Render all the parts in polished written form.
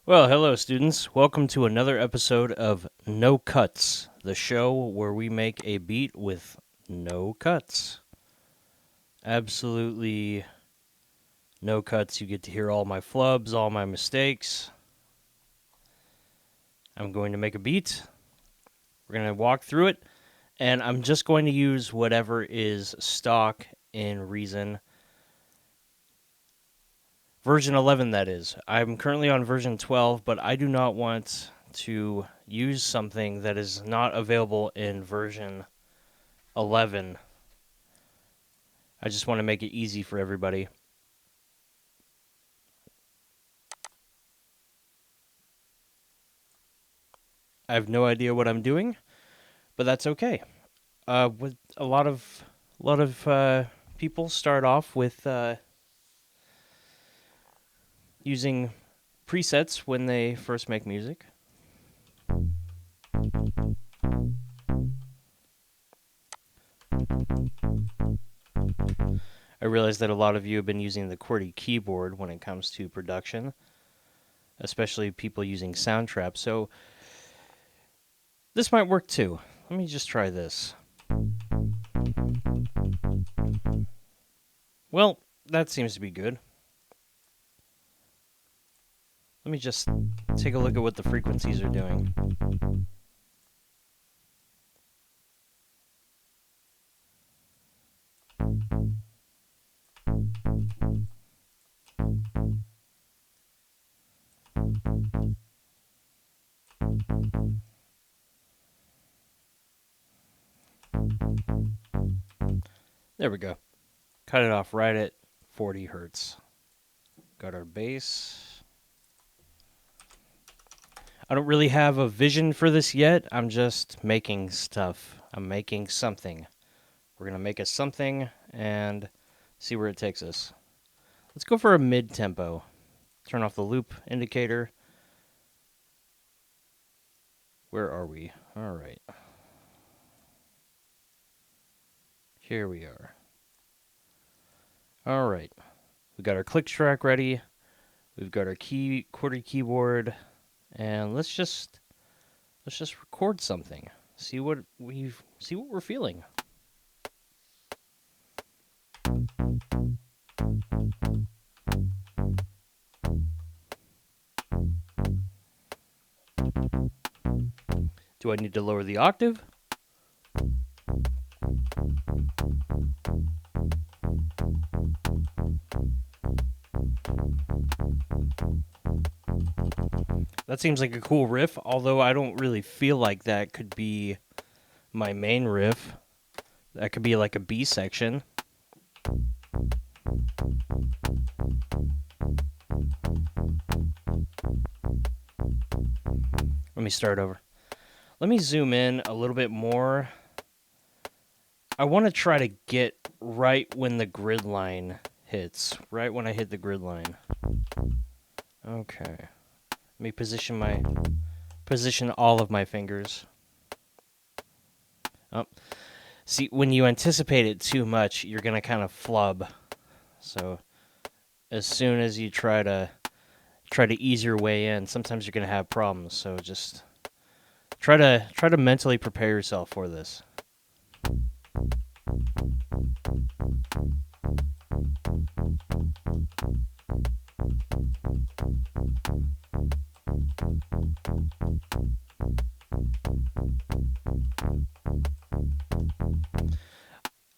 Well, hello, students. Welcome to another episode of No Cuts, the show where we make a beat with no cuts. Absolutely no cuts. You get to hear all my flubs, all my mistakes. I'm going to make a beat. We're going to walk through it, and I'm just going to use whatever is stock in Reason. Version 11, that is. I'm currently on version 12, but I do not want to use something that is not available in version 11. I just want to make it easy for everybody. I have no idea what I'm doing, but that's okay. With a lot of people start off with using presets when they first make music. I realize that a lot of you have been using the QWERTY keyboard when it comes to production, especially people using Soundtrap. So this might work too. Let me just try this. Well, that seems to be good. Let me just take a look at what the frequencies are doing. There we go. Cut it off right at 40 hertz. Got our bass. I don't really have a vision for this yet. I'm just making stuff. I'm making something. We're going to make a something and see where it takes us. Let's go for a mid-tempo. Turn off the loop indicator. Where are we? All right. Here we are. All right. We got our click track ready. We've got our QWERTY keyboard, and let's just record something. See what we're feeling. Do I need to lower the octave? That seems like a cool riff, although I don't really feel like that could be my main riff. That could be like a B section. Let me start over. Let me zoom in a little bit more. I want to try to get right when the grid line hits. Right when I hit the grid line. Okay. Let me position all of my fingers. Oh. See, when you anticipate it too much, you're going to kind of flub. So as soon as you try to ease your way in, sometimes you're going to have problems. So just try to mentally prepare yourself for this.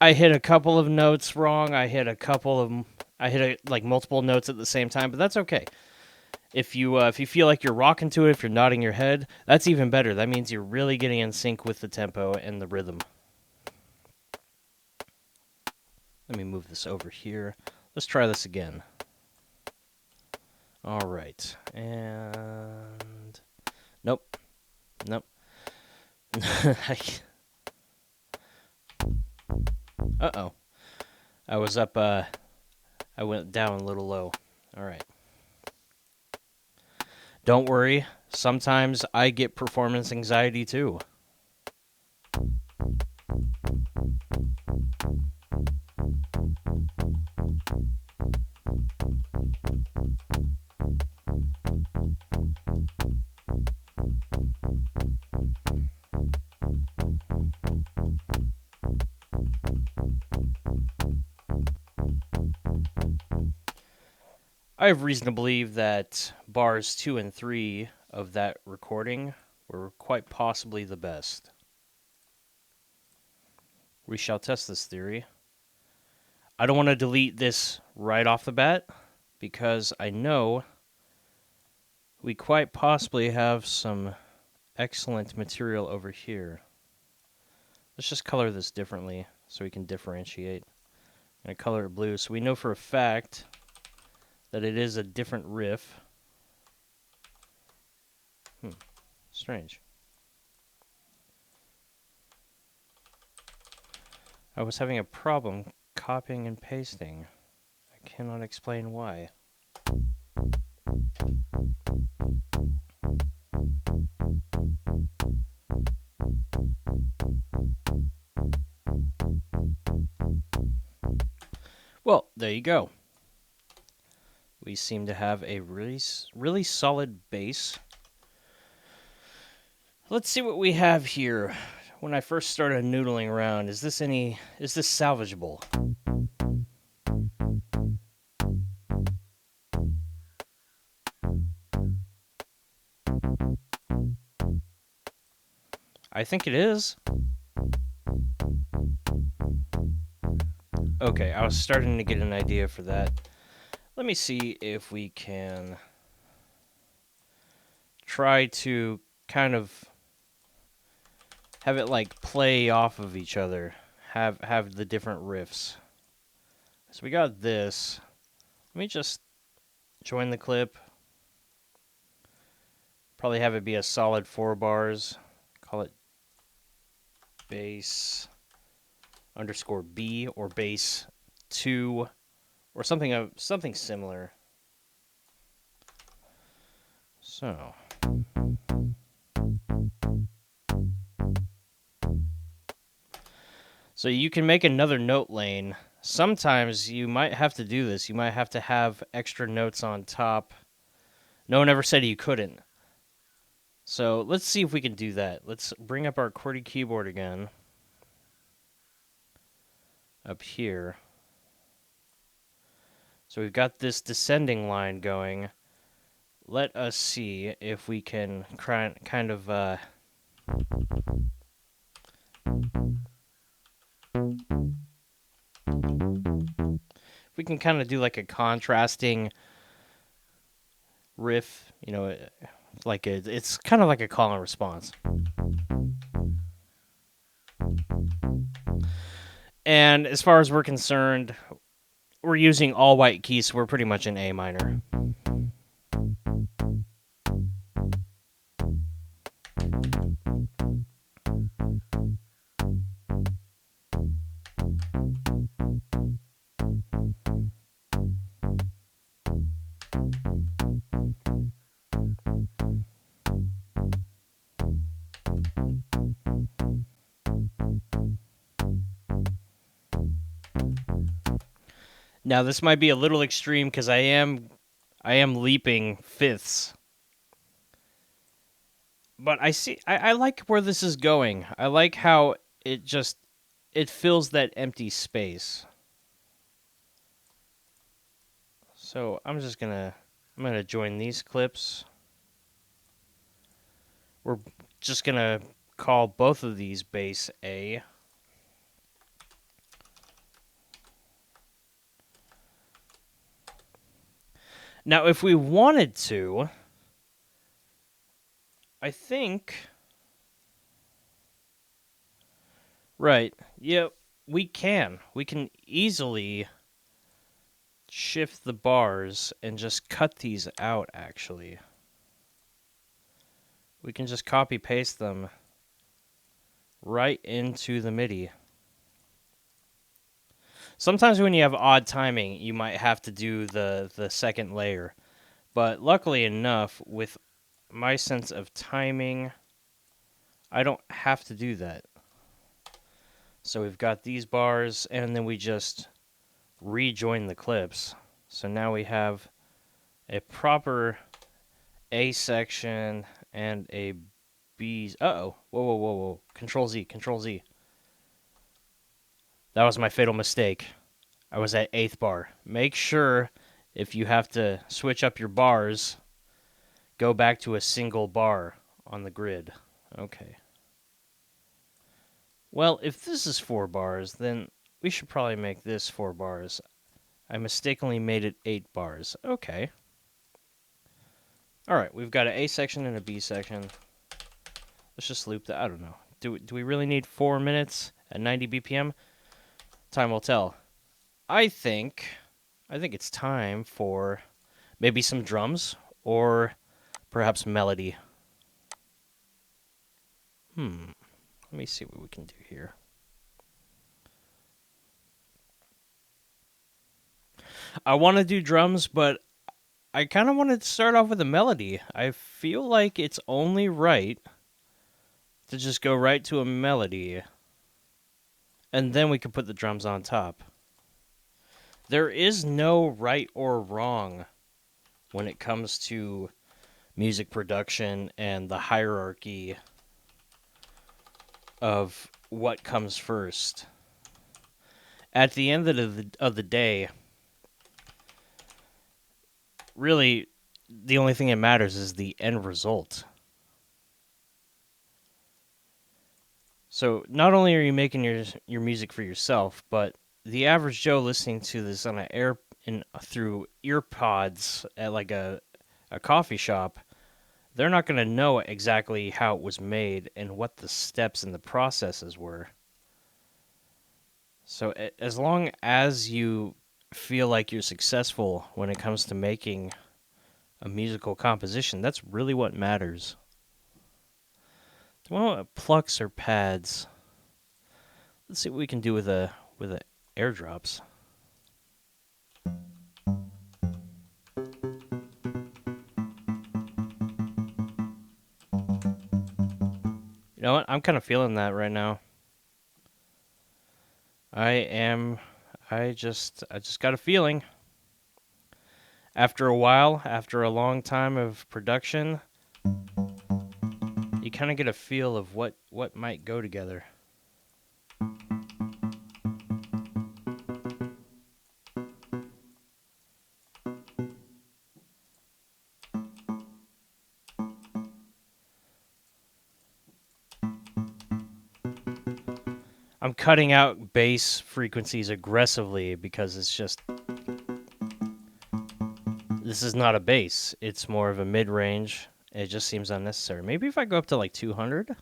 I hit a couple of notes wrong. I hit multiple notes at the same time, but that's okay. If you feel like you're rocking to it, if you're nodding your head, that's even better. That means you're really getting in sync with the tempo and the rhythm. Let me move this over here. Let's try this again. All right. And nope. Uh-oh. I was up I went down a little low. All right. Don't worry. Sometimes I get performance anxiety too. I have reason to believe that bars 2 and 3 of that recording were quite possibly the best. We shall test this theory. I don't want to delete this right off the bat because I know we quite possibly have some excellent material over here. Let's just color this differently so we can differentiate. I'm going to color it blue so we know for a fact that it is a different riff. Strange. I was having a problem copying and pasting. I cannot explain why. Well, there you go. We seem to have a really solid base. Let's see what we have here. When I first started noodling around, is this salvageable? I think it is. Okay, I was starting to get an idea for that. Let me see if we can try to kind of have it like play off of each other. Have the different riffs. So we got this. Let me just join the clip. Probably have it be a solid 4 bars. Call it bass underscore B or bass 2 or something similar. So you can make another note lane. Sometimes you might have to do this. You might have to have extra notes on top. No one ever said you couldn't. So let's see if we can do that. Let's bring up our QWERTY keyboard again. Up here. So we've got this descending line going. Let us see if we can kind of we can kind of do like a contrasting riff, you know, like it's kind of like a call and response. And as far as we're concerned, we're using all white keys, so we're pretty much in A minor. Now this might be a little extreme because I am leaping fifths. But I like where this is going. I like how it fills that empty space. So I'm gonna join these clips. We're just gonna call both of these bass A. Now, if we wanted to, I think... Right, yeah, we can. We can easily shift the bars and just cut these out, actually. We can just copy-paste them right into the MIDI. Sometimes when you have odd timing, you might have to do the second layer. But luckily enough, with my sense of timing, I don't have to do that. So we've got these bars, and then we just rejoin the clips. So now we have a proper A section and a B. Uh-oh. Whoa. Control Z. That was my fatal mistake. I was at 8th bar. Make sure if you have to switch up your bars, go back to a single bar on the grid. Okay. Well, if this is 4 bars, then we should probably make this 4 bars. I mistakenly made it 8 bars. Okay. Alright, we've got an A section and a B section. Let's just loop that. I don't know. Do we really need 4 minutes at 90 BPM? Time will tell. I think it's time for maybe some drums or perhaps melody. Let me see what we can do here. I want to do drums, but I kind of wanted to start off with a melody. I feel like it's only right to just go right to a melody, and then we can put the drums on top. There is no right or wrong when it comes to music production and the hierarchy of what comes first. At the end of the day, really, the only thing that matters is the end result. So not only are you making your music for yourself, but the average Joe listening to this on through ear pods at like a coffee shop, they're not going to know exactly how it was made and what the steps and the processes were. So as long as you feel like you're successful when it comes to making a musical composition, that's really what matters. Do I want plucks or pads? Let's see what we can do with the airdrops. You know what? I'm kind of feeling that right now. I just got a feeling. After a while, after a long time of production, you kind of get a feel of what might go together. I'm cutting out bass frequencies aggressively because it's just... This is not a bass. It's more of a mid-range. It just seems unnecessary. Maybe if I go up to like 200?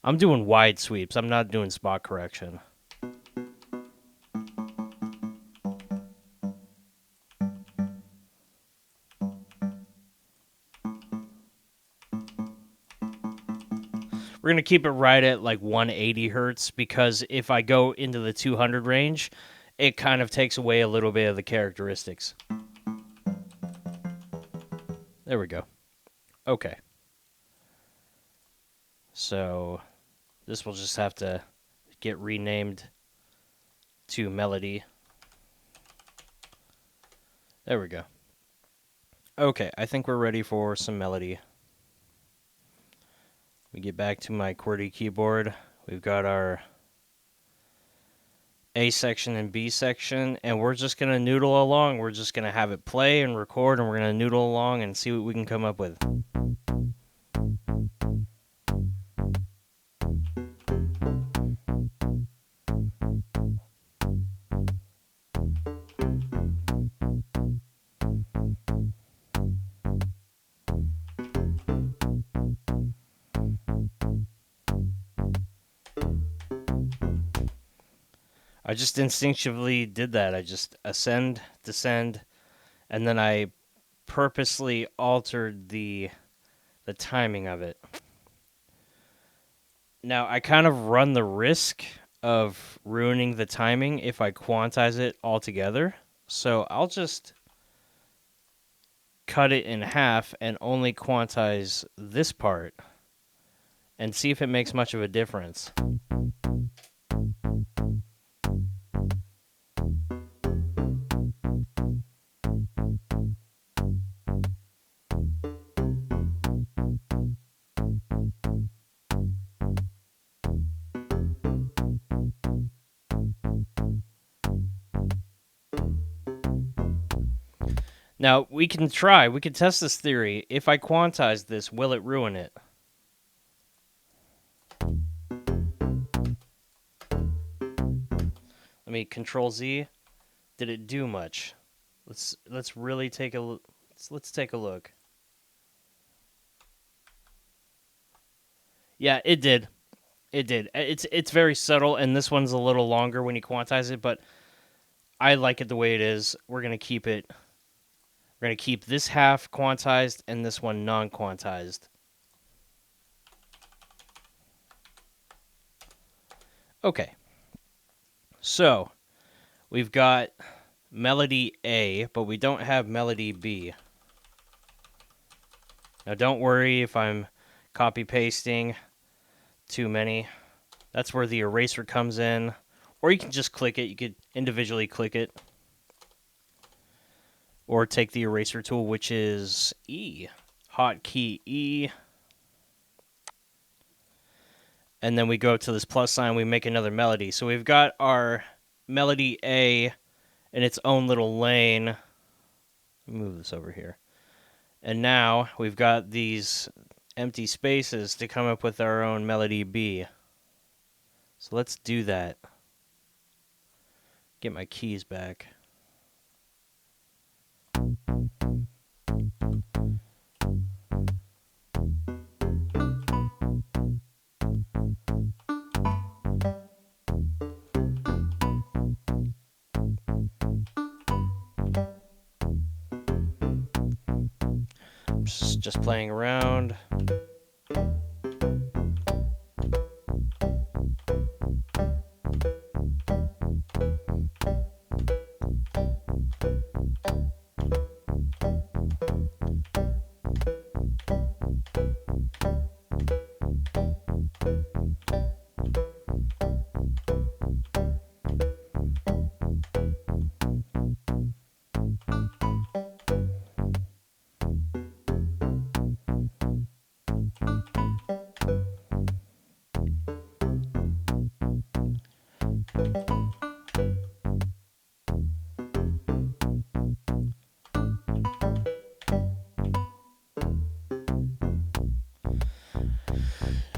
I'm doing wide sweeps. I'm not doing spot correction. We're going to keep it right at like 180 hertz because if I go into the 200 range, it kind of takes away a little bit of the characteristics. There we go. Okay. So this will just have to get renamed to melody. There we go. Okay, I think we're ready for some melody. We get back to my QWERTY keyboard. We've got our A section and B section, and we're just going to noodle along. We're just going to have it play and record, and we're going to noodle along and see what we can come up with. I just instinctively did that. I just ascend, descend, and then I purposely altered the timing of it. Now, I kind of run the risk of ruining the timing if I quantize it altogether. So I'll just cut it in half and only quantize this part and see if it makes much of a difference. Now, we can try. We can test this theory. If I quantize this, will it ruin it? Let me Control Z. Did it do much? Let's really take a look. Let's take a look. Yeah, it did. It did. It's very subtle, and this one's a little longer when you quantize it, but I like it the way it is. We're gonna keep it. We're gonna keep this half quantized and this one non-quantized. Okay. So we've got melody A, but we don't have melody B. Now don't worry if I'm copy pasting too many. That's where the eraser comes in. Or you can just click it. You could individually click it. Or take the eraser tool, which is E. Hotkey E. And then we go to this plus sign. We make another melody. So we've got our melody A in its own little lane. Let me move this over here. And now we've got these empty spaces to come up with our own melody B. So let's do that. Get my keys back. Just playing around.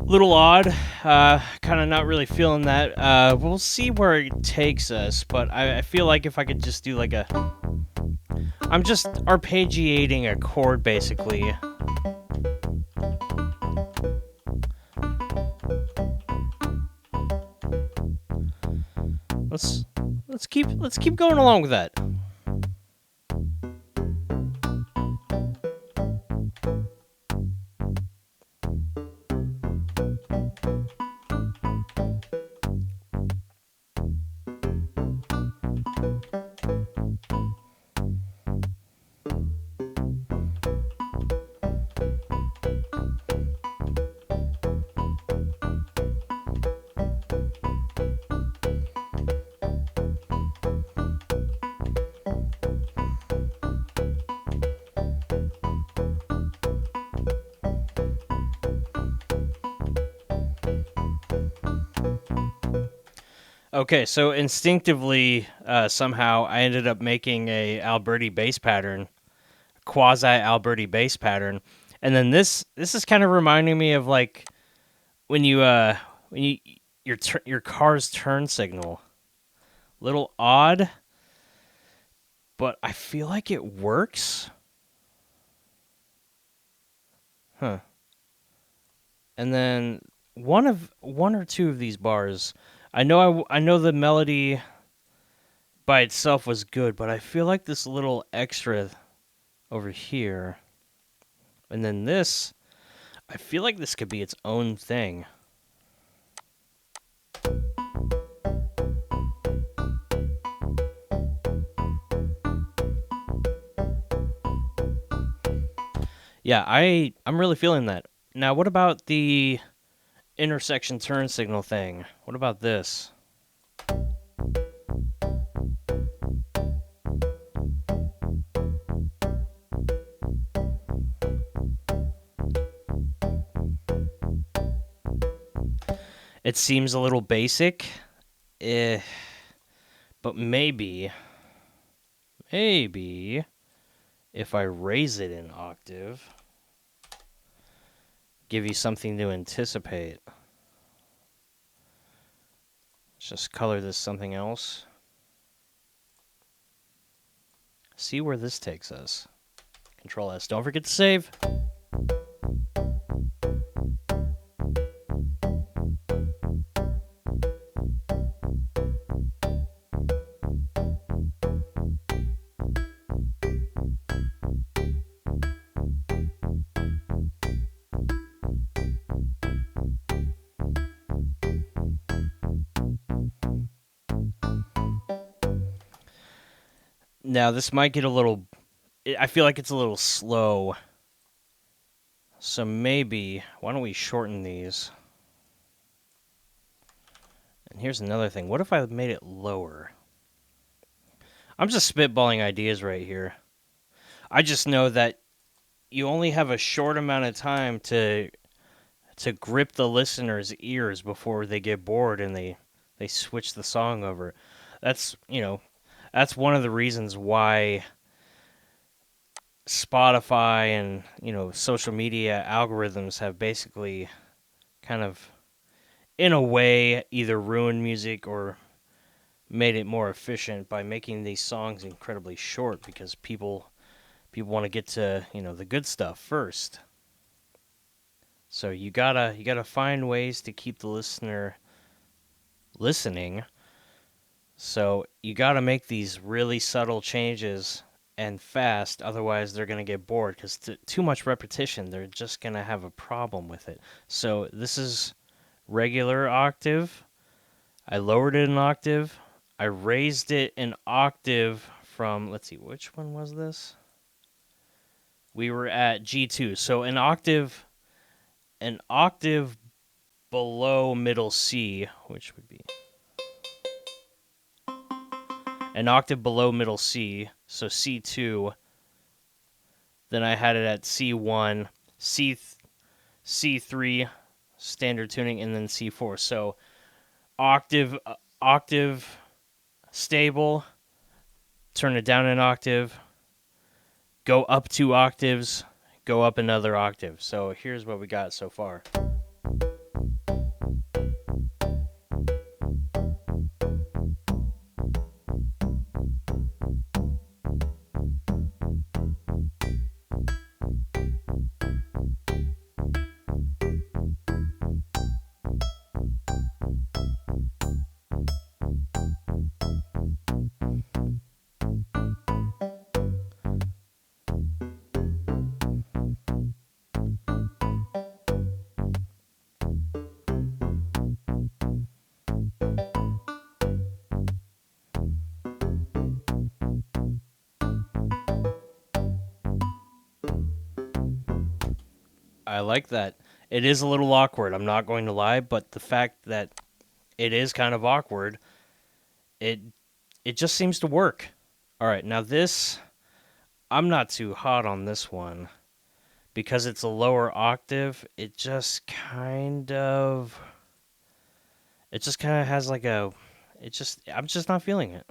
Little odd, kind of not really feeling that. We'll see where it takes us, but I feel like if I could just do like I'm just arpeggiating a chord basically. Let's keep going along with that. Okay, so instinctively, somehow, I ended up making a Alberti bass pattern, quasi Alberti bass pattern, and then this is kind of reminding me of like when you your car's turn signal. Little odd, but I feel like it works. Huh. And then one or two of these bars, I know the melody by itself was good, but I feel like this little extra over here, and then this, I feel like this could be its own thing. Yeah, I'm really feeling that. Now, what about the intersection turn signal thing? What about this? It seems a little basic, but maybe if I raise it an octave, give you something to anticipate. Let's just color this something else. See where this takes us. Control S. Don't forget to save. Now, this might get a little... I feel like it's a little slow. So maybe... Why don't we shorten these? And here's another thing. What if I made it lower? I'm just spitballing ideas right here. I just know that you only have a short amount of time to grip the listener's ears before they get bored and they switch the song over. That's, that's one of the reasons why Spotify and, social media algorithms have basically kind of, in a way, either ruined music or made it more efficient by making these songs incredibly short, because people want to get to, the good stuff first. So you gotta find ways to keep the listener listening. So you gotta make these really subtle changes and fast, otherwise they're gonna get bored, because too much repetition, they're just gonna have a problem with it. So this is regular octave. I lowered it an octave. I raised it an octave from, let's see, which one was this? We were at G2. So an octave below middle C, which would be an octave below middle C, so C2. Then I had it at C1, C3 standard tuning, and then C4. So octave stable, turn it down an octave, go up 2 octaves, go up another octave. So here's what we got so far. I like that. It is a little awkward, I'm not going to lie, but the fact that it is kind of awkward, it just seems to work. All right, now this, I'm not too hot on this one. Because it's a lower octave, it just kind of has like a, I'm just not feeling it.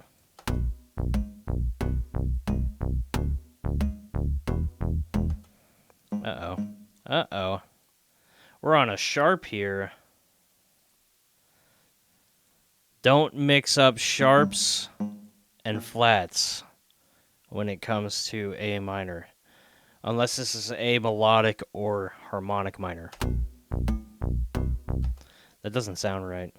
Uh-oh. We're on a sharp here. Don't mix up sharps and flats when it comes to A minor. Unless this is A melodic or harmonic minor. That doesn't sound right.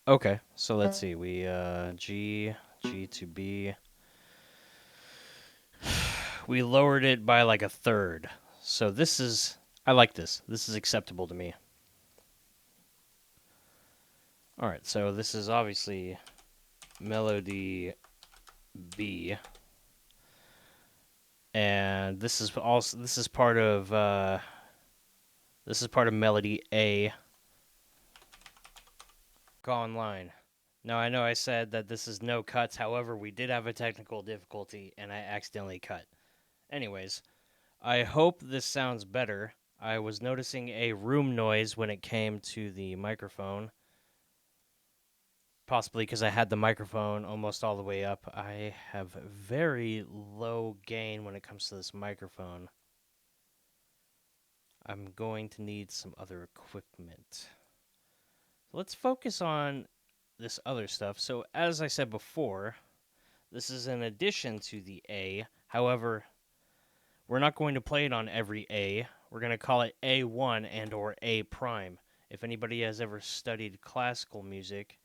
Okay, so let's see. We G to B. We lowered it by like a third. So this is, I like this. This is acceptable to me. All right, so this is obviously melody B. And this is part of melody A. Go online. Now, I know I said that this is no cuts. However, we did have a technical difficulty, and I accidentally cut. Anyways, I hope this sounds better. I was noticing a room noise when it came to the microphone. Possibly because I had the microphone almost all the way up. I have very low gain when it comes to this microphone. I'm going to need some other equipment. Let's focus on this other stuff. So, as I said before, this is in addition to the A. However, we're not going to play it on every A. We're going to call it A1 and or A prime. If anybody has ever studied classical music,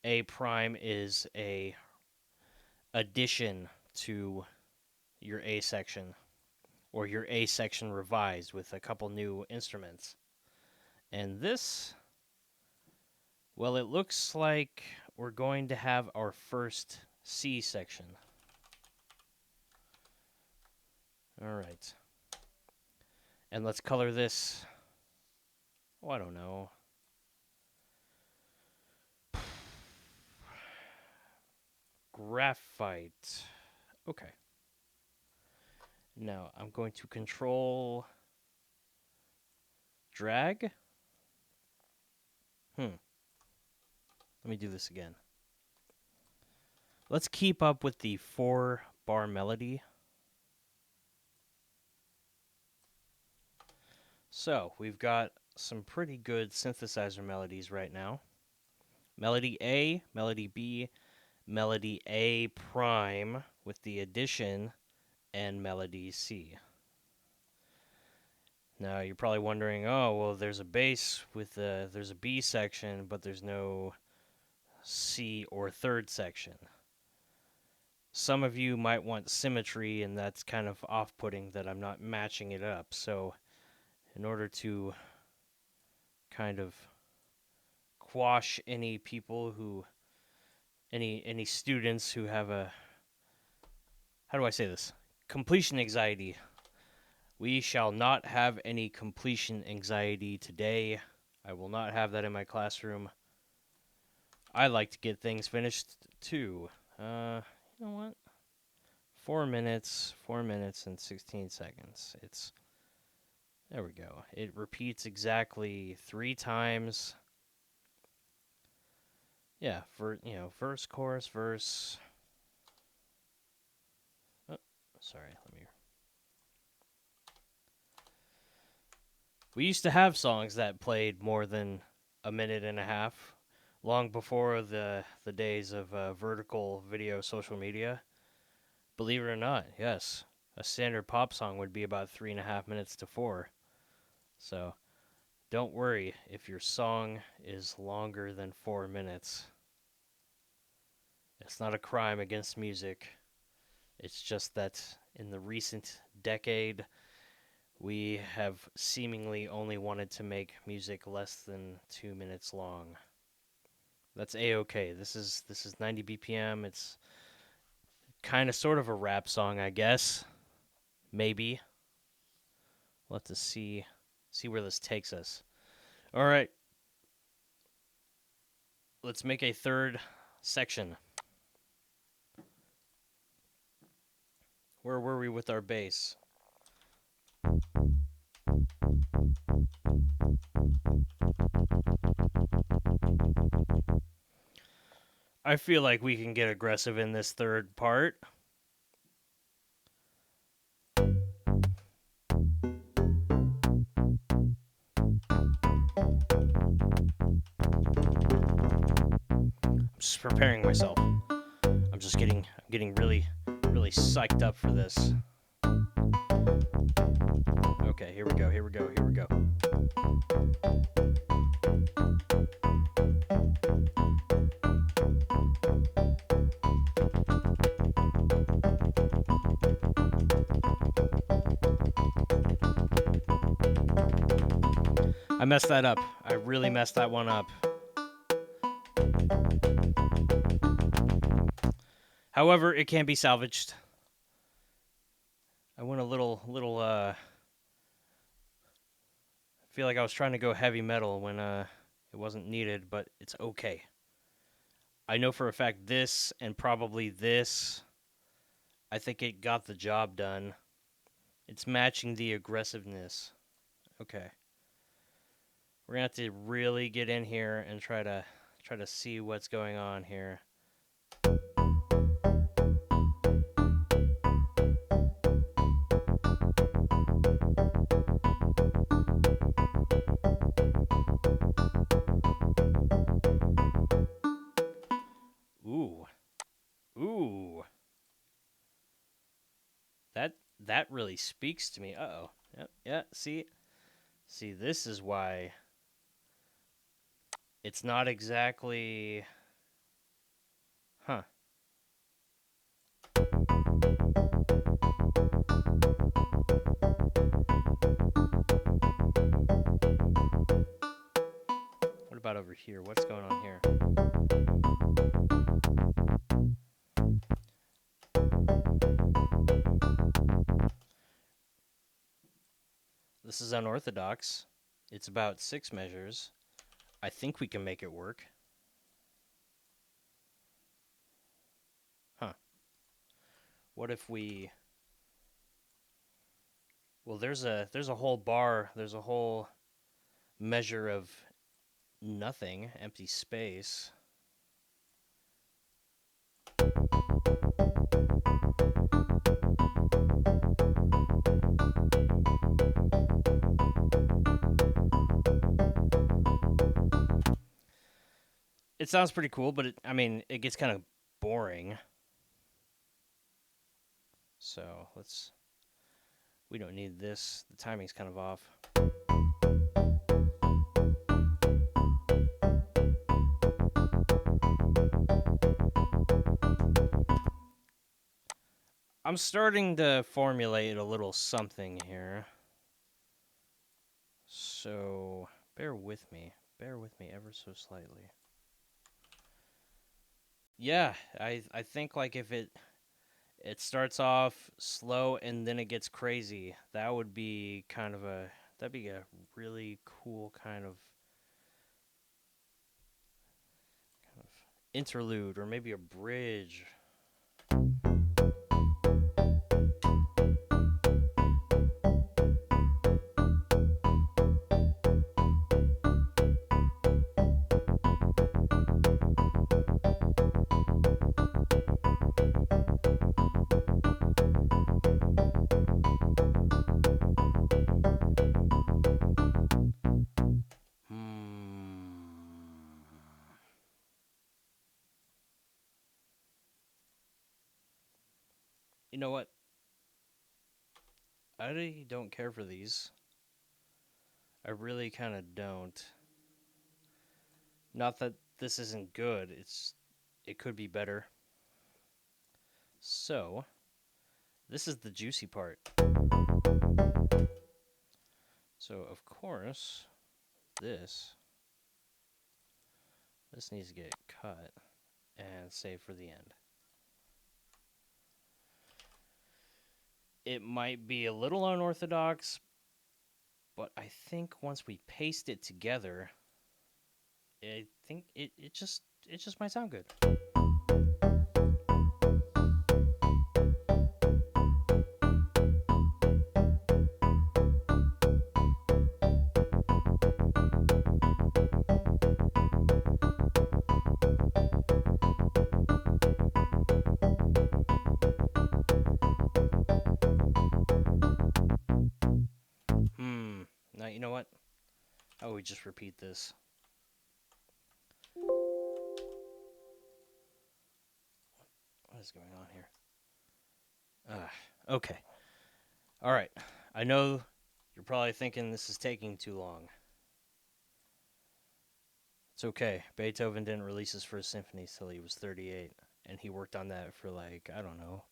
A prime is a addition to your A section, or your A section revised with a couple new instruments. And this, well, it looks like we're going to have our first C section. All right. And let's color this, oh, I don't know. Graphite. Okay. Now I'm going to control drag. Let me do this again. Let's keep up with the 4-bar melody. So we've got some pretty good synthesizer melodies right now. Melody A, melody B, melody A prime with the addition, and melody C. Now you're probably wondering, oh well, there's a bass with there's a B section, but there's no C or third section. Some of you might want symmetry, and that's kind of off-putting that I'm not matching it up. So in order to kind of quash any people who any students who have a, how do I say this, completion anxiety, we shall not have any completion anxiety today. I will not have that in my classroom. I like to get things finished too. You know what? 4 minutes and 16 seconds. There we go. It repeats exactly 3 times. Yeah, verse, chorus, verse. Oh, sorry, let me. We used to have songs that played more than a minute and a half, long before the days of vertical video social media. Believe it or not, yes, a standard pop song would be about 3.5 minutes to 4. So don't worry if your song is longer than 4 minutes. It's not a crime against music. It's just that in the recent decade, we have seemingly only wanted to make music less than 2 minutes long. That's A-okay. This is 90 BPM. It's kind of sort of a rap song, I guess. Maybe. We'll have to see where this takes us. All right. Let's make a third section. Where were we with our bass? I feel like we can get aggressive in this third part. I'm just preparing myself. I'm getting really psyched up for this. Okay, here we go. I messed that up. I really messed that one up. However, it can be salvaged. I went a little I feel like I was trying to go heavy metal when it wasn't needed, but it's okay. I know for a fact this and probably this, I think it got the job done. It's matching the aggressiveness. Okay. We're going to have to really get in here and try to try to see what's going on here. Ooh. Ooh. That really speaks to me. Uh-oh. Yep, yeah, see? See, this is why it's not exactly huh. What about over here? What's going on here? This is unorthodox. It's about 6 measures. I think we can make it work. Huh. What if we Well, there's a whole bar, there's a whole measure of nothing, empty space. It sounds pretty cool, but I mean, it gets kind of boring. So, we don't need this. The timing's kind of off. I'm starting to formulate a little something here. So, bear with me. Bear with me ever so slightly. Yeah, I think like if it starts off slow and then it gets crazy, that would be that'd be a really cool kind of interlude or maybe a bridge. You know what? I really don't care for these. I really kind of don't. Not that this isn't good. It could be better. So, this is the juicy part. So, of course, this needs to get cut and saved for the end. It might be a little unorthodox, but I think once we paste it together, I think it just might sound good. Now you know what? How would we just repeat this? What is going on here? Okay. All right. I know you're probably thinking this is taking too long. It's okay. Beethoven didn't release his first symphony till he was 38, and he worked on that for like, I don't know,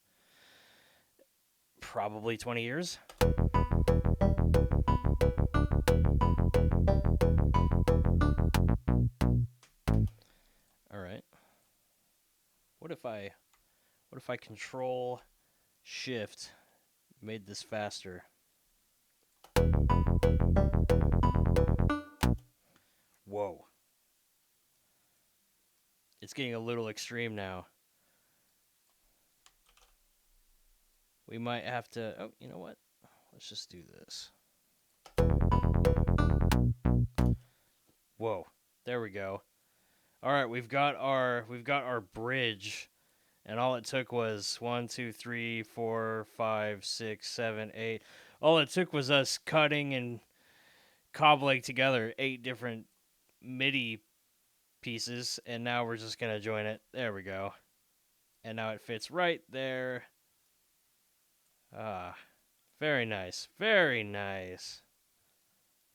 probably 20 years. All right. What if I control shift made this faster? Whoa. It's getting a little extreme now. We might have to... Oh, you know what? Let's just do this. Whoa. There we go. All right, we've got our bridge, and all it took was 1, 2, 3, 4, 5, 6, 7, 8. All it took was us cutting and cobbling together 8 different MIDI pieces, and now we're just gonna join it. There we go. And now it fits right there. Ah, very nice, very nice.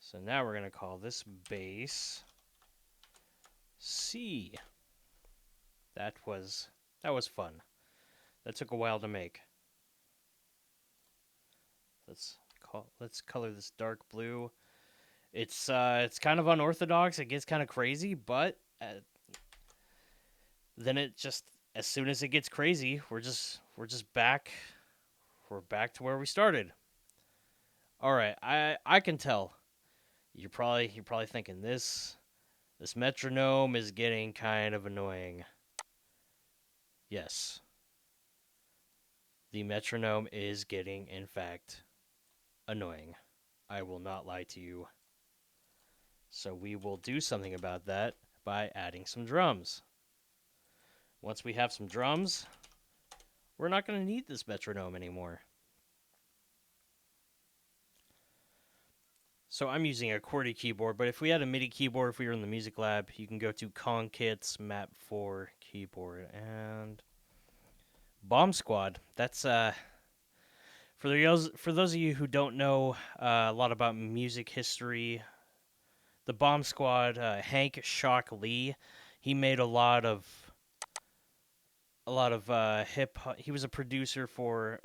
So now we're gonna call this bass C. That was fun. That took a while to make. Let's color this dark blue. It's kind of unorthodox. It gets kind of crazy, but then it just as soon as it gets crazy, we're just back. We're back to where we started. All right, I can tell. You're probably thinking this metronome is getting kind of annoying. Yes, the metronome is getting, in fact, annoying. I will not lie to you. So we will do something about that by adding some drums. Once we have some drums, we're not going to need this metronome anymore. So I'm using a QWERTY keyboard, but if we had a MIDI keyboard, if we were in the music lab, you can go to Concit's Map 4 keyboard and Bomb Squad. That's for those of you who don't know a lot about music history. The Bomb Squad, Hank Shock Lee, he made a lot of hip. He was a producer for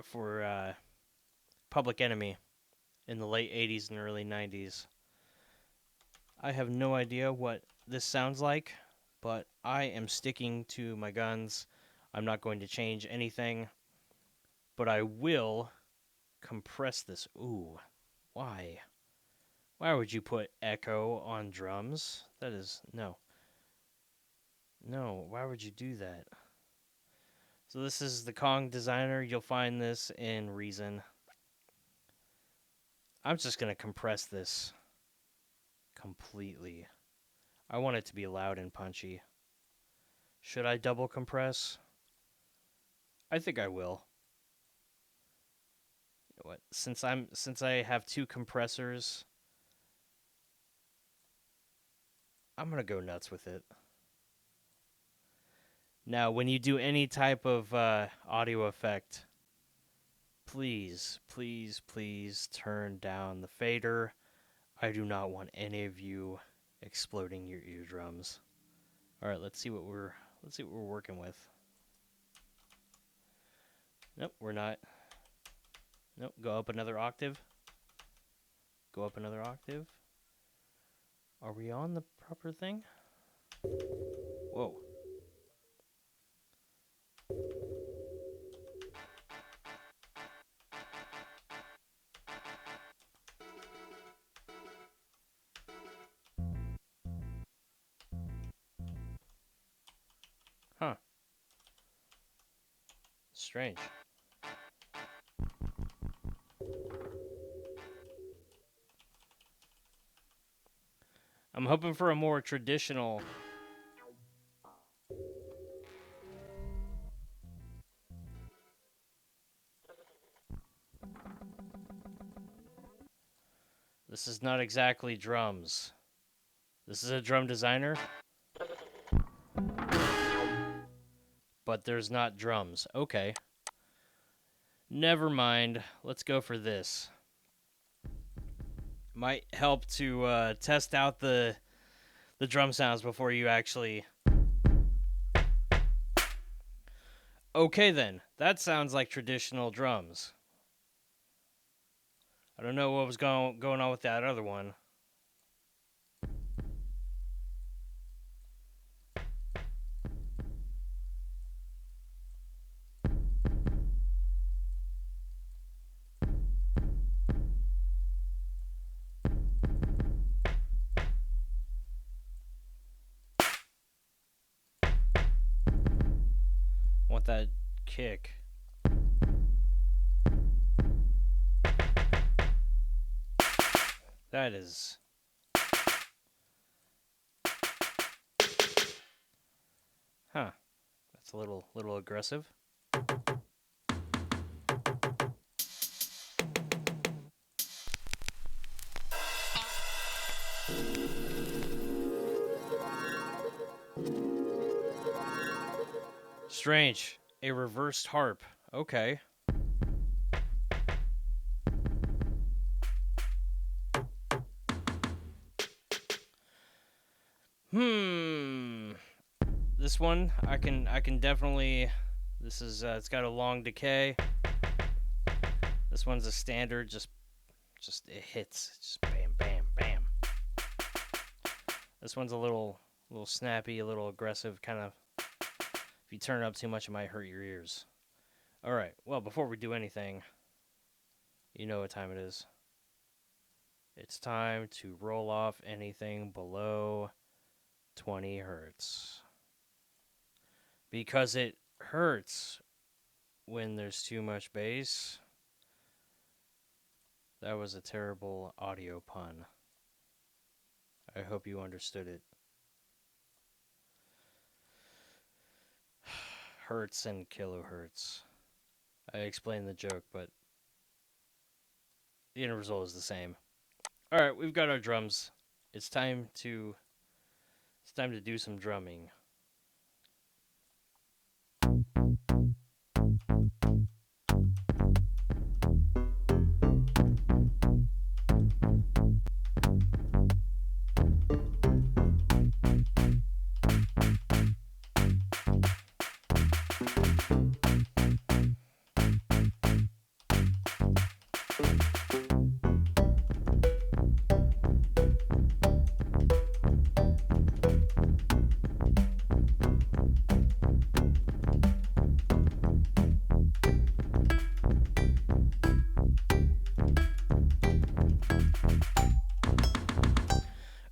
Public Enemy in the late '80s and early '90s. I have no idea what this sounds like, but I am sticking to my guns. I'm not going to change anything, but I will compress this. Ooh, why? Why would you put echo on drums? That is no. No, why would you do that? So this is the Kong Designer. You'll find this in Reason. I'm just going to compress this completely. I want it to be loud and punchy. Should I double compress? I think I will. You know what? Since I have two compressors, I'm going to go nuts with it. Now, when you do any type of audio effect, please, please, please turn down the fader. I do not want any of you exploding your eardrums. All right, let's see what we're working with. Nope, we're not. Nope, go up another octave. Go up another octave. Are we on the proper thing? Whoa. Huh. Strange. I'm hoping for a more traditional. This is not exactly drums. This is a drum designer, but there's not drums. Okay. Never mind. Let's go for this. Might help to test out the drum sounds before you actually. Okay then, that sounds like traditional drums. I don't know what was going on with that other one. I want that kick. That is. Huh. That's a little aggressive. Strange. A reversed harp. Okay. Hmm. This one I can definitely. This is it's got a long decay. This one's a standard. Just it hits. Just bam bam bam. This one's a little snappy, a little aggressive. Kind of. If you turn it up too much, it might hurt your ears. All right. Well, before we do anything, you know what time it is. It's time to roll off anything below 20 hertz. Because it hurts when there's too much bass. That was a terrible audio pun. I hope you understood it. Hertz and kilohertz. I explained the joke, but the end result is the same. All right, we've got our drums. It's time to do some drumming.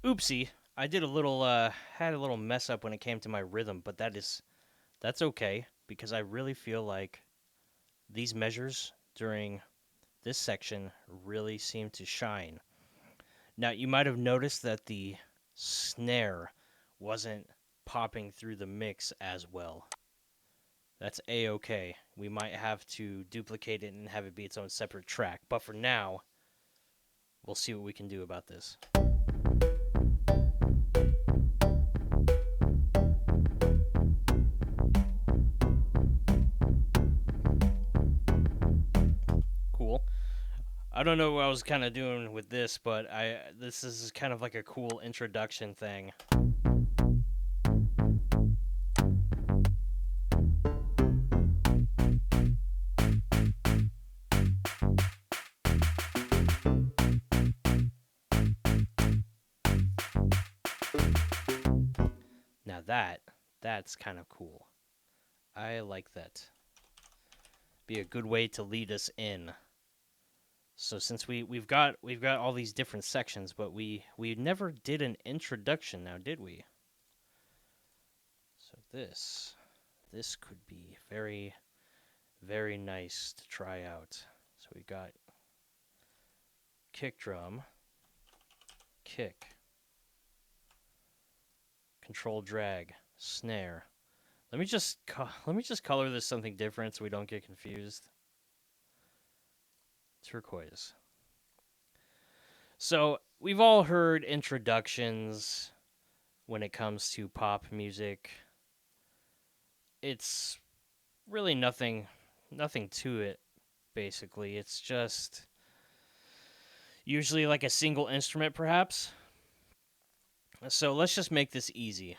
Oopsie, I did a little had a little mess up when it came to my rhythm, but that's okay because I really feel like these measures during this section really seem to shine. Now, you might have noticed that the snare wasn't popping through the mix as well. That's a-okay. We might have to duplicate it and have it be its own separate track, but for now, we'll see what we can do about this. Cool. I don't know what I was kind of doing with this, but this is kind of like a cool introduction thing. Now that's kind of cool. I like that. Be a good way to lead us in. So since we've got all these different sections, but we never did an introduction now, did we? So this could be very very nice to try out. So we got kick drum, kick, control drag, snare. Let me just color this something different so we don't get confused. Turquoise. So we've all heard introductions when it comes to pop music. It's really nothing to it, basically. It's just usually like a single instrument, perhaps. So let's just make this easy.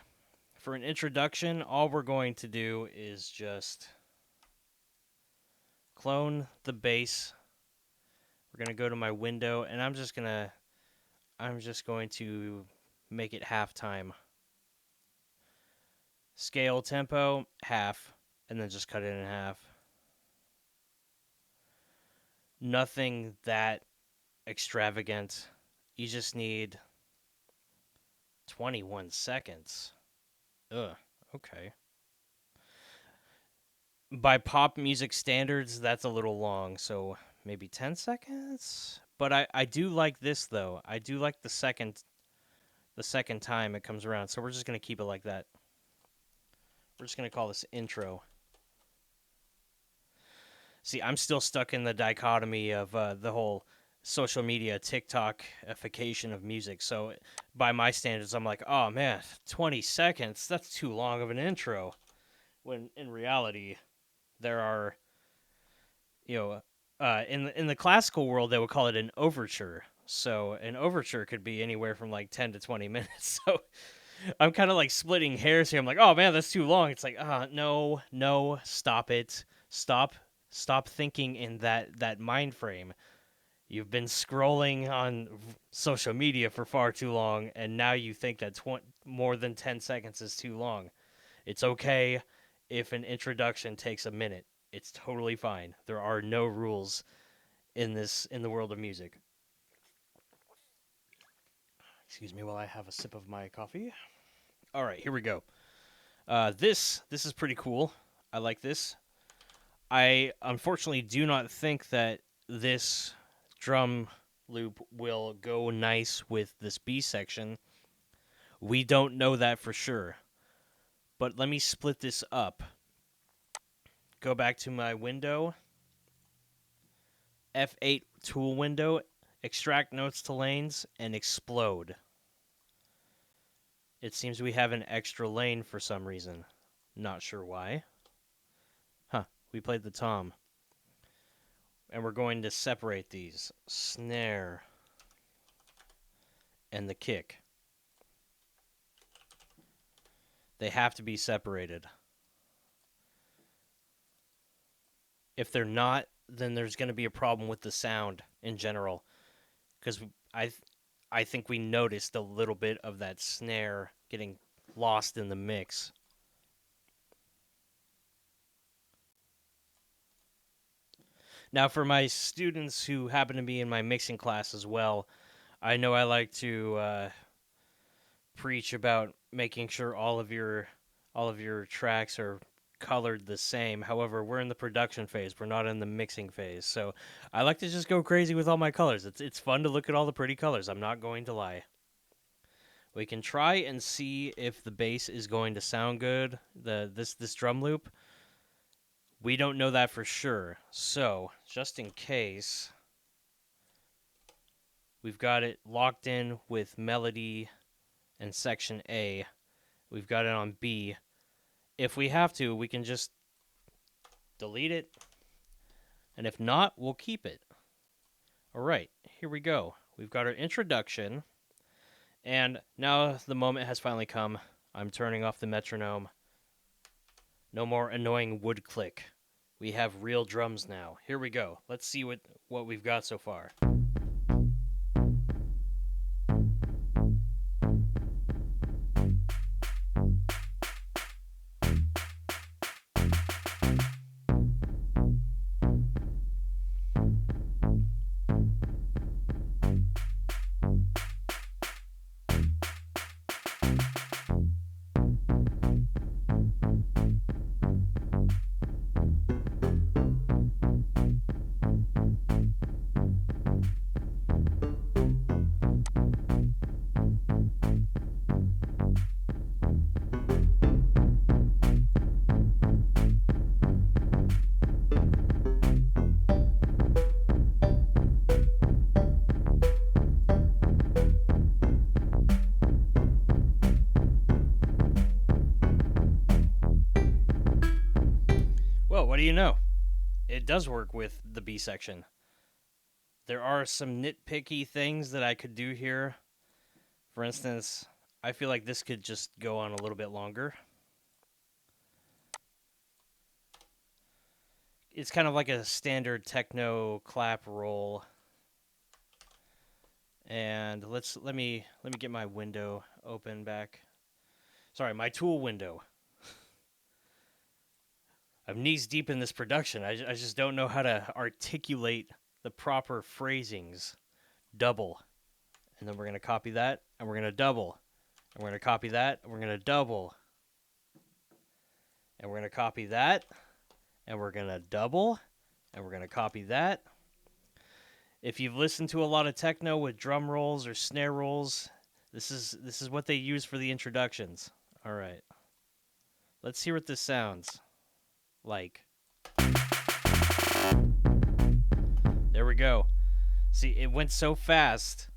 For an introduction, all we're going to do is just clone the bass. We're going to go to my window, and I'm just going to make it halftime. Scale tempo, half, and then just cut it in half. Nothing that extravagant. You just need 21 seconds. Ugh, okay. By pop music standards, that's a little long, so maybe 10 seconds? But I do like this though. I do like the second time it comes around, so we're just gonna keep it like that. We're just going to call this intro. See, I'm still stuck in the dichotomy of the whole social media TikTokification of music. So by my standards, I'm like, oh man, 20 seconds, that's too long of an intro. When in reality, there are, you know, in the classical world, they would call it an overture. So an overture could be anywhere from like 10 to 20 minutes. So I'm kind of like splitting hairs here. I'm like, oh man, that's too long. It's like, no, stop it. Stop thinking in that mind frame. You've been scrolling on social media for far too long, and now you think that more than 10 seconds is too long. It's okay if an introduction takes a minute. It's totally fine. There are no rules in the world of music. Excuse me while I have a sip of my coffee. All right, here we go. This is pretty cool. I like this. I unfortunately do not think that this drum loop will go nice with this B section. We don't know that for sure. But let me split this up. Go back to my window. F8 tool window. Extract notes to lanes and explode. It seems we have an extra lane for some reason. Not sure why. Huh, we played the tom. And we're going to separate these. Snare and the kick. They have to be separated. If they're not, then there's going to be a problem with the sound in general. Because I think we noticed a little bit of that snare getting lost in the mix. Now, for my students who happen to be in my mixing class as well, I know I like to preach about making sure all of your tracks are colored the same. However, we're in the production phase. We're not in the mixing phase. So I like to just go crazy with all my colors. It's fun to look at all the pretty colors. I'm not going to lie. We can try and see if the bass is going to sound good. This drum loop. We don't know that for sure. So, just in case, we've got it locked in with melody and section A. We've got it on B. If we have to, we can just delete it. And if not, we'll keep it. All right, here we go. We've got our introduction. And now the moment has finally come. I'm turning off the metronome. No more annoying wood click. We have real drums now. Here we go. Let's see what we've got so far. Well, what do you know? It does work with the B section. There are some nitpicky things that I could do here. For instance, I feel like this could just go on a little bit longer. It's kind of like a standard techno clap roll. And let me get my window open back. Sorry, my tool window. I'm knees deep in this production. I just don't know how to articulate the proper phrasings. Double. And then we're going to copy that, and we're going to double. And we're going to copy that, and we're going to double. And we're going to copy that, and we're going to double. And we're going to copy that. If you've listened to a lot of techno with drum rolls or snare rolls, this is what they use for the introductions. All right. Let's hear what this sounds like. There we go. See, it went so fast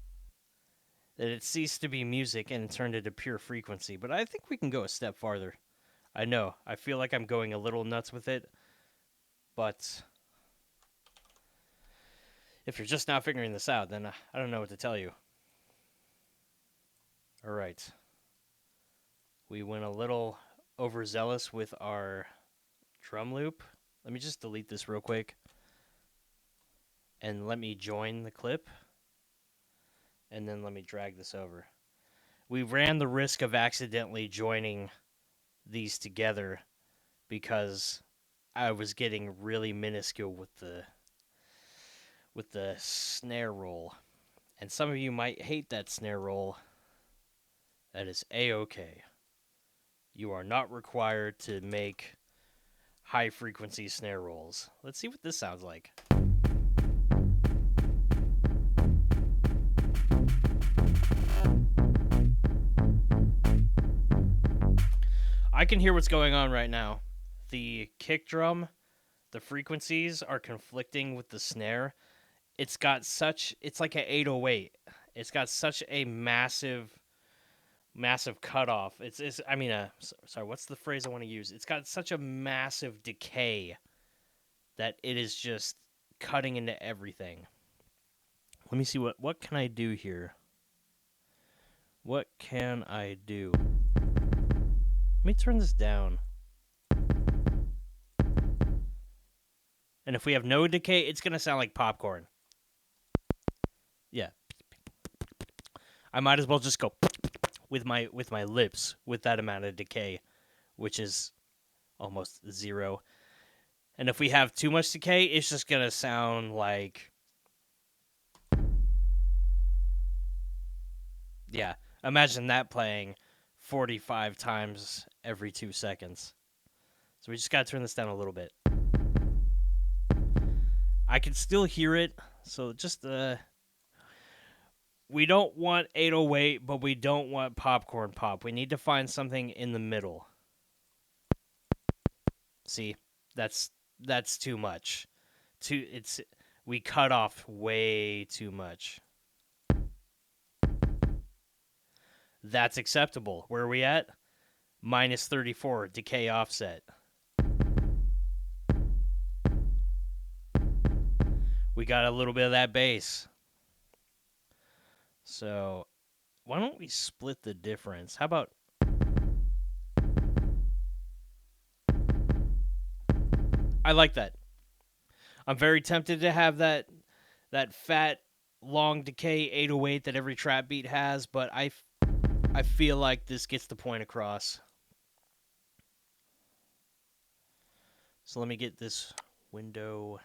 that it ceased to be music and it turned into pure frequency. But I think we can go a step farther. I know. I feel like I'm going a little nuts with it. But if you're just not figuring this out, then I don't know what to tell you. All right. We went a little overzealous with our drum loop. Let me just delete this real quick. And let me join the clip. And then let me drag this over. We ran the risk of accidentally joining these together because I was getting really minuscule with the snare roll. And some of you might hate that snare roll. That is A-okay. You are not required to make high frequency snare rolls. Let's see what this sounds like. I can hear what's going on right now. The kick drum, the frequencies are conflicting with the snare. It's like an 808. It's got such a massive cutoff. Sorry, what's the phrase I want to use? It's got such a massive decay that it is just cutting into everything. Let me see what can I do here? What can I do? Let me turn this down. And if we have no decay, it's going to sound like popcorn. Yeah. I might as well just go with my lips with that amount of decay, which is almost zero. And if we have too much decay, it's just going to sound like... Yeah, imagine that playing 45 times every 2 seconds. So we just got to turn this down a little bit. I can still hear it, so just... We don't want 808, but we don't want popcorn pop. We need to find something in the middle. See, that's too much. We cut off way too much. That's acceptable. Where are we at? Minus 34 decay offset. We got a little bit of that bass. So, why don't we split the difference? How about... I like that. I'm very tempted to have that fat, long decay 808 that every trap beat has, but I feel like this gets the point across. So let me get this window.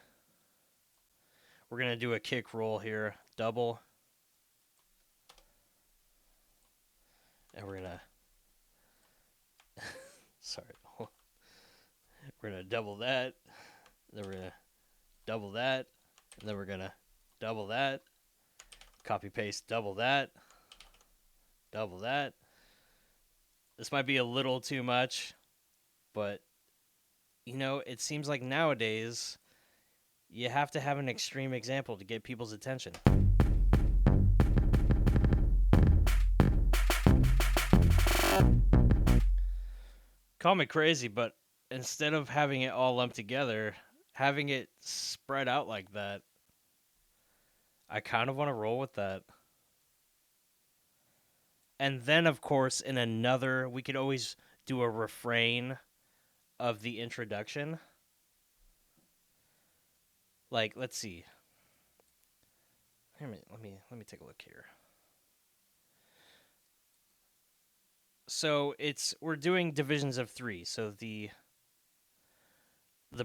We're going to do a kick roll here. Double. And we're going to... Sorry. We're going to double that. Then we're going to double that. And then we're going to double that. Copy paste, double that. Double that. This might be a little too much, but, it seems like nowadays you have to have an extreme example to get people's attention. Call me crazy, but instead of having it all lumped together, having it spread out like that, I kind of want to roll with that. And then, of course, we could always do a refrain of the introduction. Like, let's see. Let me take a look here. So we're doing divisions of 3. So the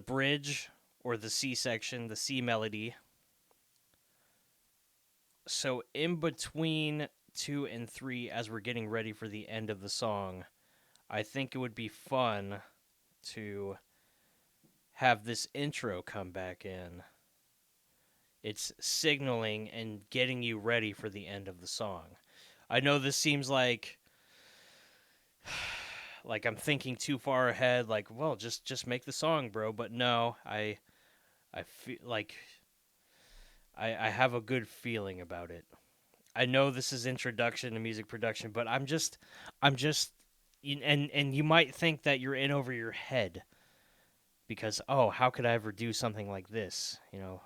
bridge or the C section, the C melody. So in between 2 and 3, as we're getting ready for the end of the song, I think it would be fun to have this intro come back in. It's signaling and getting you ready for the end of the song. I know this seems like like I'm thinking too far ahead. Like, well, just make the song, bro. But no, I feel like I have a good feeling about it. I know this is introduction to music production, but I'm just and you might think that you're in over your head because oh, how could I ever do something like this? You know,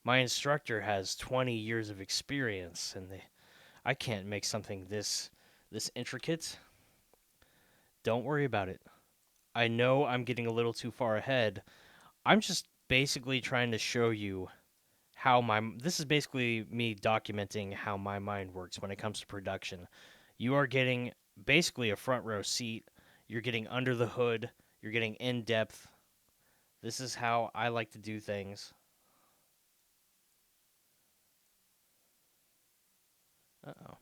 my instructor has 20 years of experience and I can't make something this intricate. Don't worry about it. I know I'm getting a little too far ahead. I'm just basically trying to show you how my this is basically me documenting how my mind works when it comes to production. You are getting basically a front row seat. You're getting under the hood. You're getting in depth. This is how I like to do things. Uh-oh.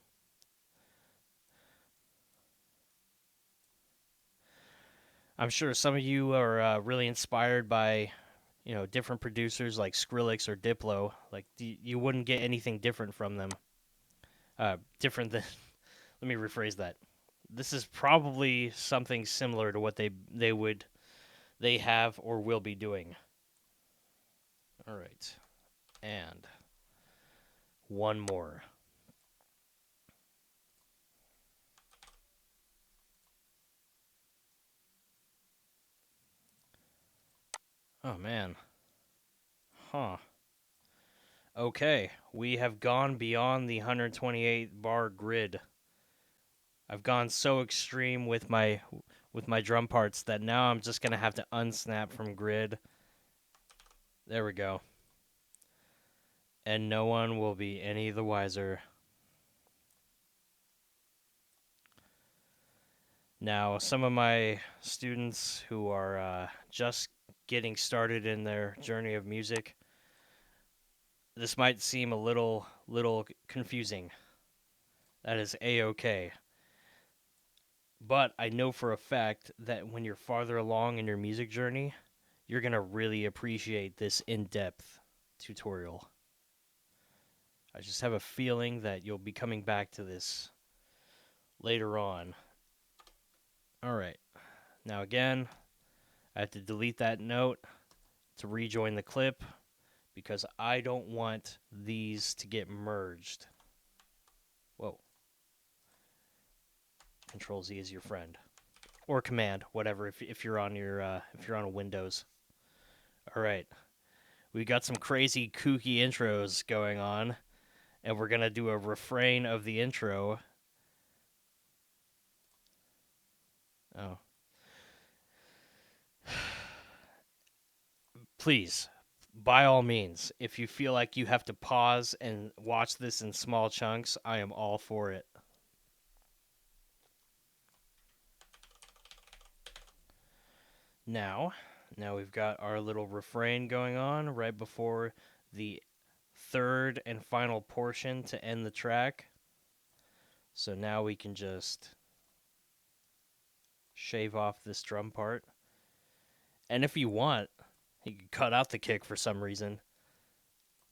I'm sure some of you are really inspired by different producers like Skrillex or Diplo. Like you wouldn't get anything different from them. Different than. Let me rephrase that. This is probably something similar to what they have or will be doing. All right, and one more. Oh man, huh? Okay, we have gone beyond the 128 bar grid. I've gone so extreme with my drum parts that now I'm just gonna have to unsnap from grid. There we go. And no one will be any the wiser. Now, some of my students who are just getting started in their journey of music, this might seem a little confusing. That is a-okay. But I know for a fact that when you're farther along in your music journey, you're going to really appreciate this in-depth tutorial. I just have a feeling that you'll be coming back to this later on. All right. Now again, I have to delete that note to rejoin the clip because I don't want these to get merged. Whoa. Control Z is your friend. Or Command, whatever, if you're on if you're on a Windows. All right. We got some crazy kooky intros going on, and we're going to do a refrain of the intro. Oh. Please, by all means, if you feel like you have to pause and watch this in small chunks, I am all for it. Now we've got our little refrain going on right before the third and final portion to end the track. So now we can just shave off this drum part. And if you want, you can cut out the kick for some reason.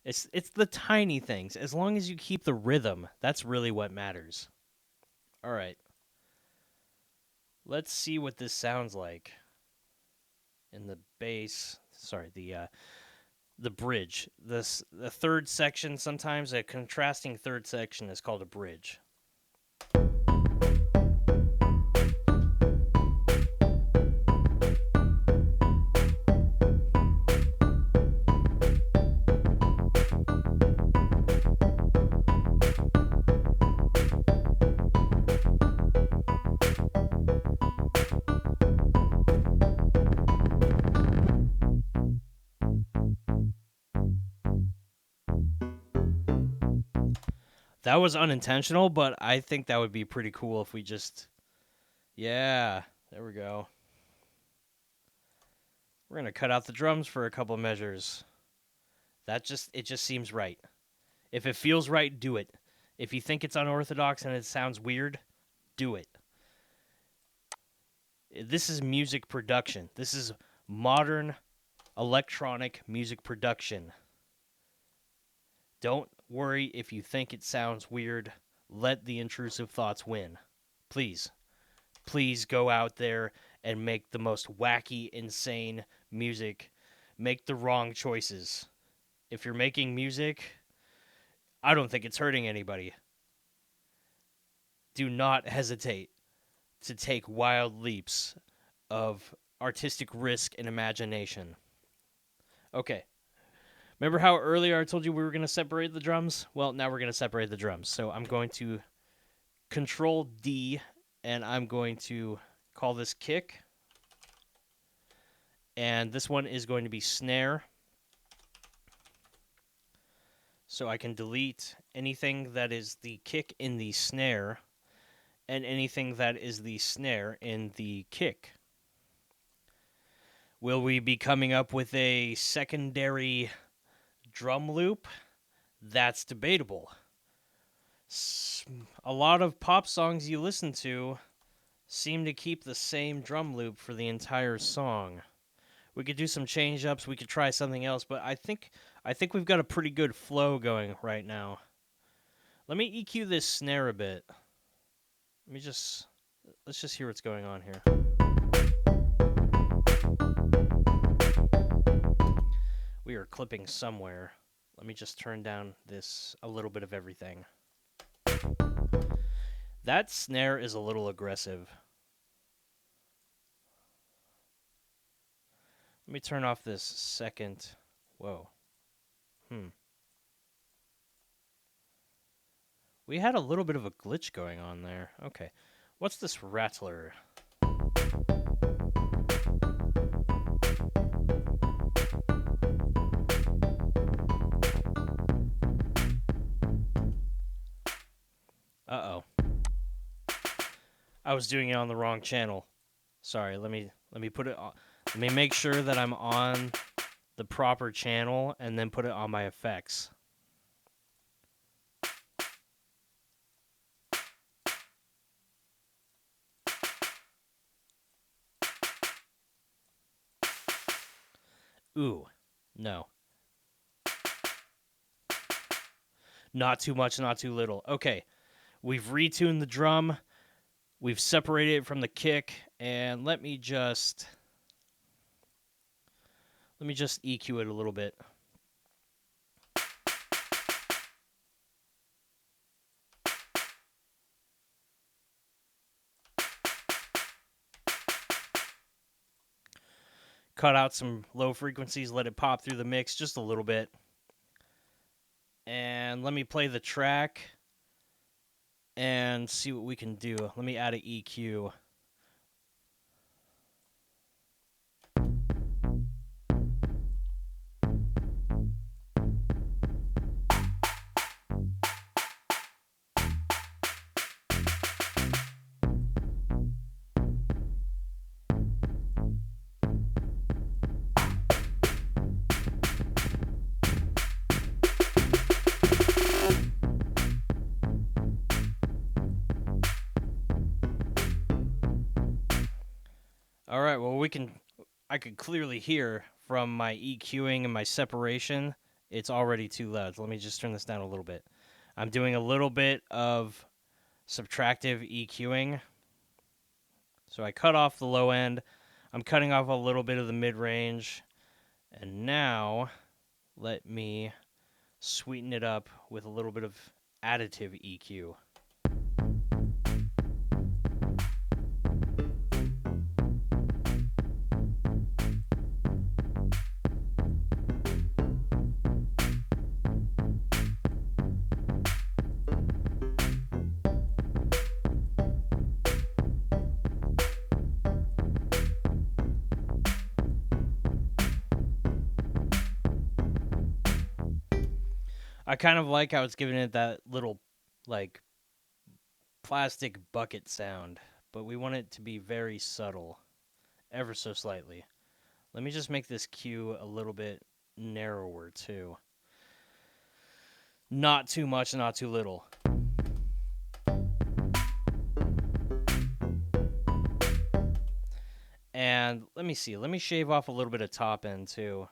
It's the tiny things. As long as you keep the rhythm, that's really what matters. All right. Let's see what this sounds like in the bass. Sorry, the bridge. The third section, sometimes a contrasting third section is called a bridge. That was unintentional, but I think that would be pretty cool if we just... Yeah, there we go. We're going to cut out the drums for a couple of measures. It just seems right. If it feels right, do it. If you think it's unorthodox and it sounds weird, do it. This is music production. This is modern electronic music production. Don't worry if you think it sounds weird. Let the intrusive thoughts win. Please please go out there and make the most wacky, insane music. Make the wrong choices. If you're making music, I don't think it's hurting anybody. Do not hesitate to take wild leaps of artistic risk and imagination. Okay. Remember how earlier I told you we were going to separate the drums? Well, now we're going to separate the drums. So I'm going to Control D, and I'm going to call this kick. And this one is going to be snare. So I can delete anything that is the kick in the snare and anything that is the snare in the kick. Will we be coming up with a secondary drum loop? That's debatable. A lot of pop songs you listen to seem to keep the same drum loop for the entire song. We could do some change ups, we could try something else, but I think we've got a pretty good flow going right now. Let me EQ this snare a bit. Let's just hear what's going on here. We are clipping somewhere. Let me just turn down this a little bit of everything. That snare is a little aggressive. Let me turn off this second. Whoa. We had a little bit of a glitch going on there. Okay. What's this rattler? Uh-oh. I was doing it on the wrong channel. Sorry, let me put it on. Let me make sure that I'm on the proper channel and then put it on my effects. Ooh, no. Not too much, not too little. Okay, we've retuned the drum. We've separated it from the kick, and let me just EQ it a little bit. Cut out some low frequencies, let it pop through the mix just a little bit. And let me play the track and see what we can do. Let me add an EQ. All right, well, I could clearly hear from my EQing and my separation, it's already too loud. So let me just turn this down a little bit. I'm doing a little bit of subtractive EQing. So I cut off the low end. I'm cutting off a little bit of the mid-range. And now, let me sweeten it up with a little bit of additive EQ. I kind of like how it's giving it that little, like, plastic bucket sound, but we want it to be very subtle, ever so slightly. Let me just make this cue a little bit narrower, too. Not too much, not too little. And let me see. Let me shave off a little bit of top end, too.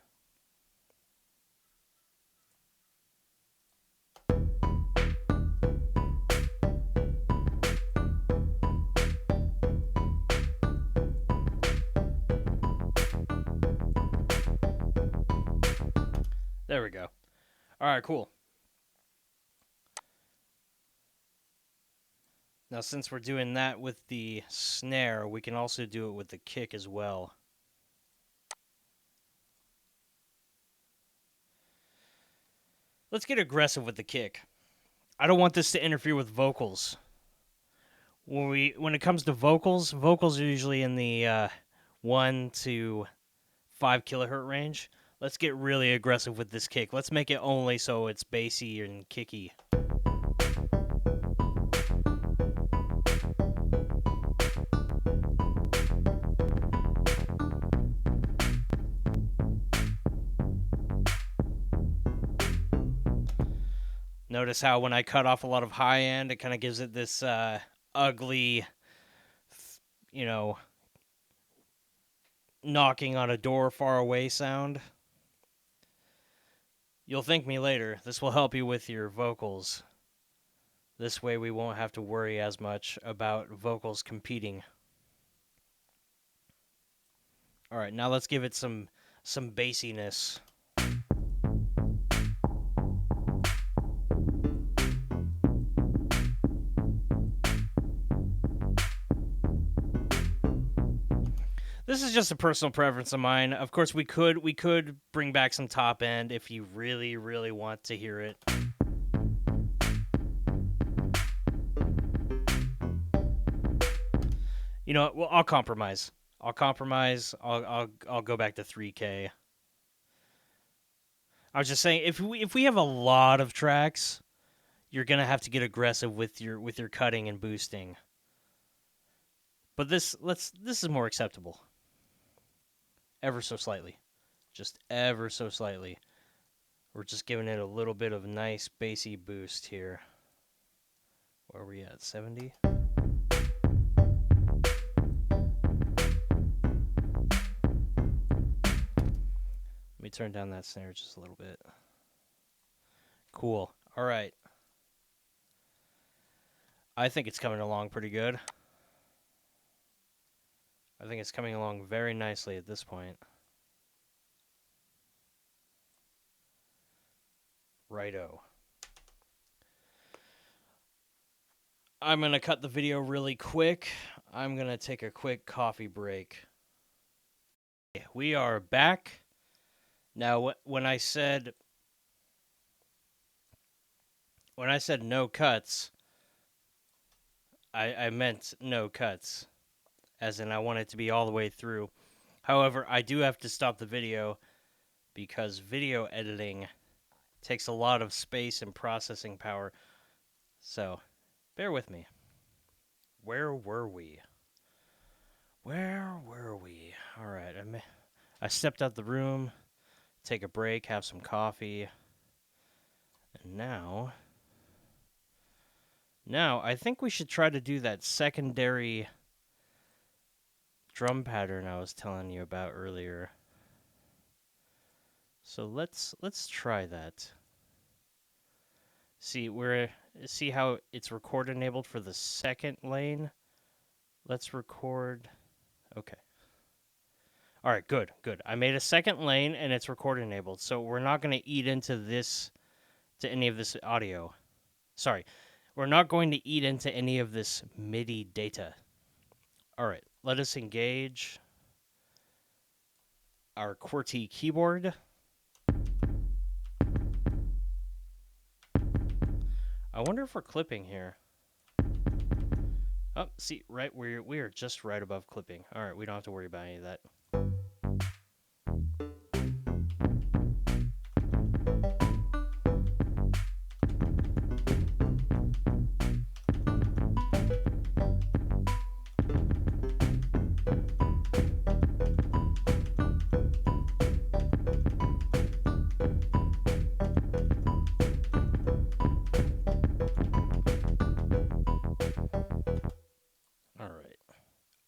There we go. All right, cool. Now, since we're doing that with the snare, we can also do it with the kick as well. Let's get aggressive with the kick. I don't want this to interfere with vocals. When it comes to vocals, vocals are usually in the 1 to 5 kilohertz range. Let's get really aggressive with this kick. Let's make it only so it's bassy and kicky. Notice how when I cut off a lot of high end, it kind of gives it this ugly, you know, knocking on a door far away sound. You'll thank me later. This will help you with your vocals. This way we won't have to worry as much about vocals competing. All right, now let's give it some bassiness. This is just a personal preference of mine. Of course, we could bring back some top end if you really, really want to hear it. You know what? Well, I'll compromise. I'll go back to 3K. I was just saying, if we have a lot of tracks, you're gonna have to get aggressive with your cutting and boosting. But this is more acceptable. Ever so slightly. Just ever so slightly. We're just giving it a little bit of nice bassy boost here. Where are we at? 70? Let me turn down that snare just a little bit. Cool. All right. I think it's coming along pretty good. I think it's coming along very nicely at this point. Righto. I'm going to cut the video really quick. I'm going to take a quick coffee break. We are back. Now, when I said no cuts, I meant no cuts. As in, I want it to be all the way through. However, I do have to stop the video because video editing takes a lot of space and processing power. So, bear with me. Where were we? All right, I stepped out the room, take a break, have some coffee, and now I think we should try to do that secondary drum pattern I was telling you about earlier. So let's try that. See how it's record enabled for the second lane? Let's record. Okay. All right, good. I made a second lane and it's record enabled. So we're not going to eat into any of this audio. Sorry. We're not going to eat into any of this MIDI data. All right, let us engage our QWERTY keyboard. I wonder if we're clipping here. Oh, see, right, we are just right above clipping. All right, we don't have to worry about any of that.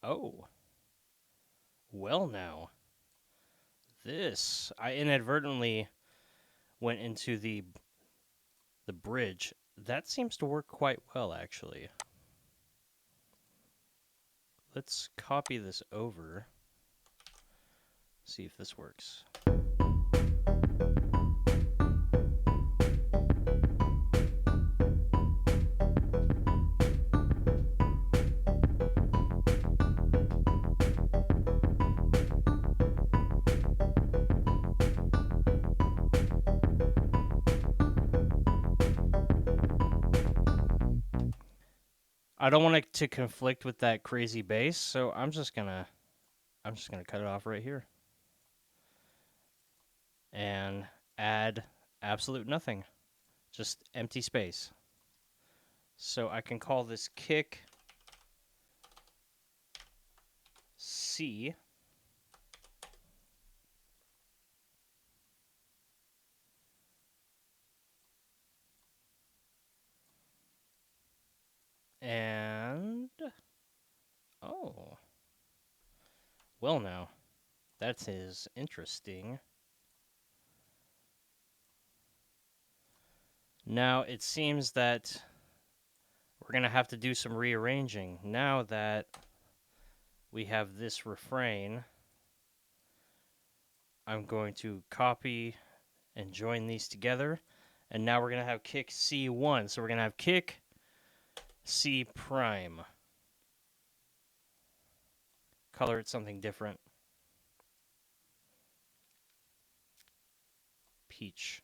Oh. Well now. I inadvertently went into the bridge. That seems to work quite well, actually. Let's copy this over. See if this works. I don't want it to conflict with that crazy bass, so I'm just gonna cut it off right here and add absolute nothing, just empty space. So I can call this kick C. And oh, well now, that is interesting. Now it seems that we're going to have to do some rearranging. Now that we have this refrain, I'm going to copy and join these together. And now we're going to have kick C1. So we're going to have kick C prime. Color it something different. Peach.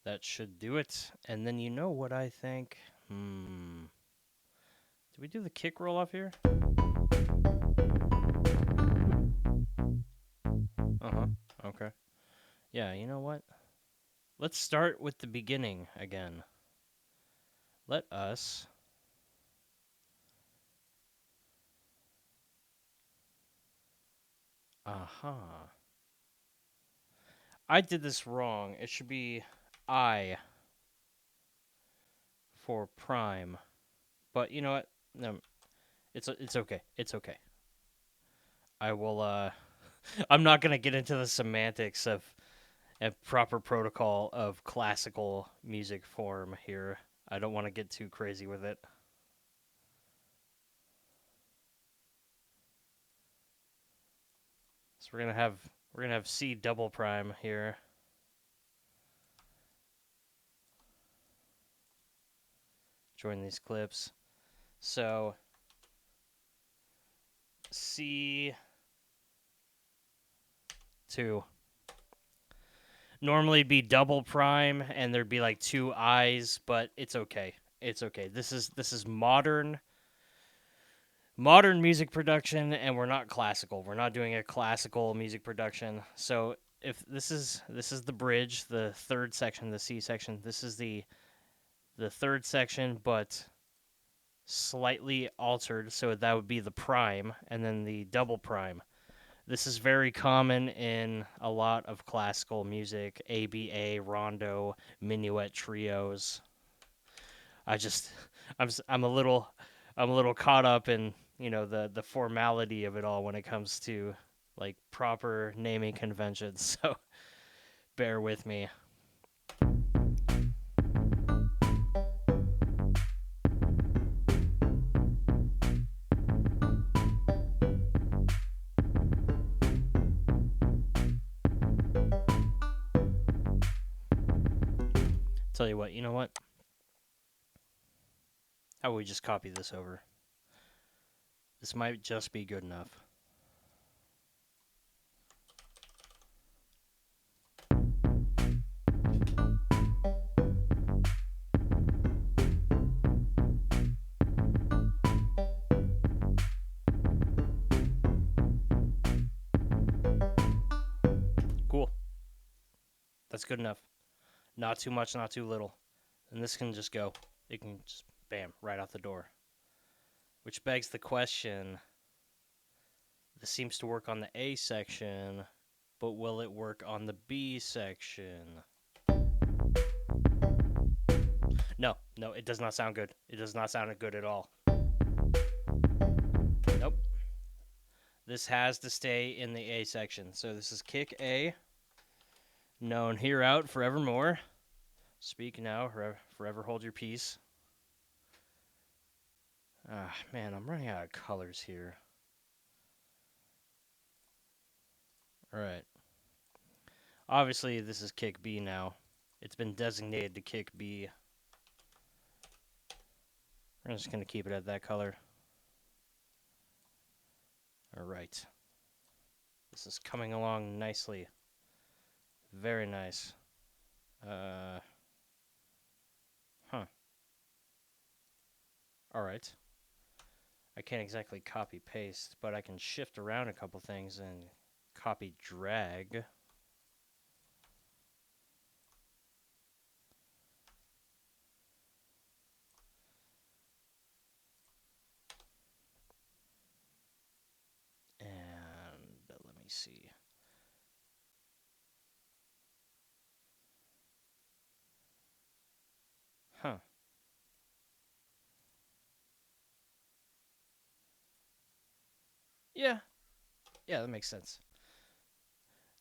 That should do it. And then you know what I think? Did we do the kick roll off here? Uh-huh. Okay. Yeah, you know what? Let's start with the beginning again. Let us aha. I did this wrong. It should be I for prime. But you know what? No, it's okay. It's okay. I will I'm not going to get into the semantics of a proper protocol of classical music form here. I don't want to get too crazy with it. So we're gonna have C double prime here. Join these clips. So C2. Normally it'd be double prime and there'd be like two I's, but it's okay. It's okay. This is modern music production, and we're not classical. We're not doing a classical music production. So if this is the bridge, the third section, the C section. This is the third section, but slightly altered. So that would be the prime, and then the double prime. This is very common in a lot of classical music, ABA, rondo, minuet trios. I just I'm a little caught up in, the formality of it all when it comes to like proper naming conventions. So bear with me. Tell you what, you know what? How about we just copy this over? This might just be good enough. Cool. That's good enough. Not too much, not too little. And this can just go. It can just, bam, right out the door. Which begs the question, this seems to work on the A section, but will it work on the B section? No, it does not sound good. It does not sound good at all. Nope. This has to stay in the A section. So this is kick A, known hereout forevermore. Speak now, forever hold your peace. Ah, man, I'm running out of colors here. All right. Obviously, this is kick B now. It's been designated to kick B. We're just going to keep it at that color. All right. This is coming along nicely. Very nice. Huh. All right. I can't exactly copy paste, but I can shift around a couple things and copy drag. And let me see. Huh. Yeah. Yeah, that makes sense.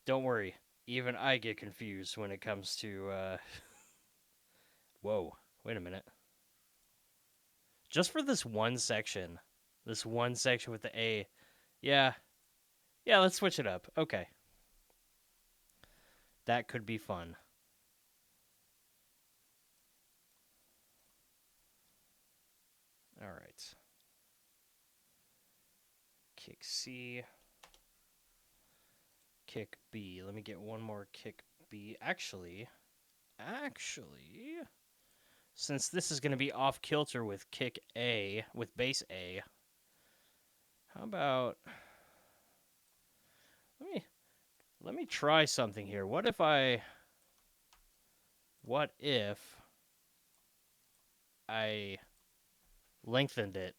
Don't worry. Even I get confused when it comes to, whoa, wait a minute. Just for this one section. This one section with the A. Yeah. Yeah, let's switch it up. Okay. That could be fun. All right. Kick C. Kick B. Let me get one more kick B. Actually, since this is going to be off kilter with kick A, with bass A, how about let me try something here. What if I lengthened it?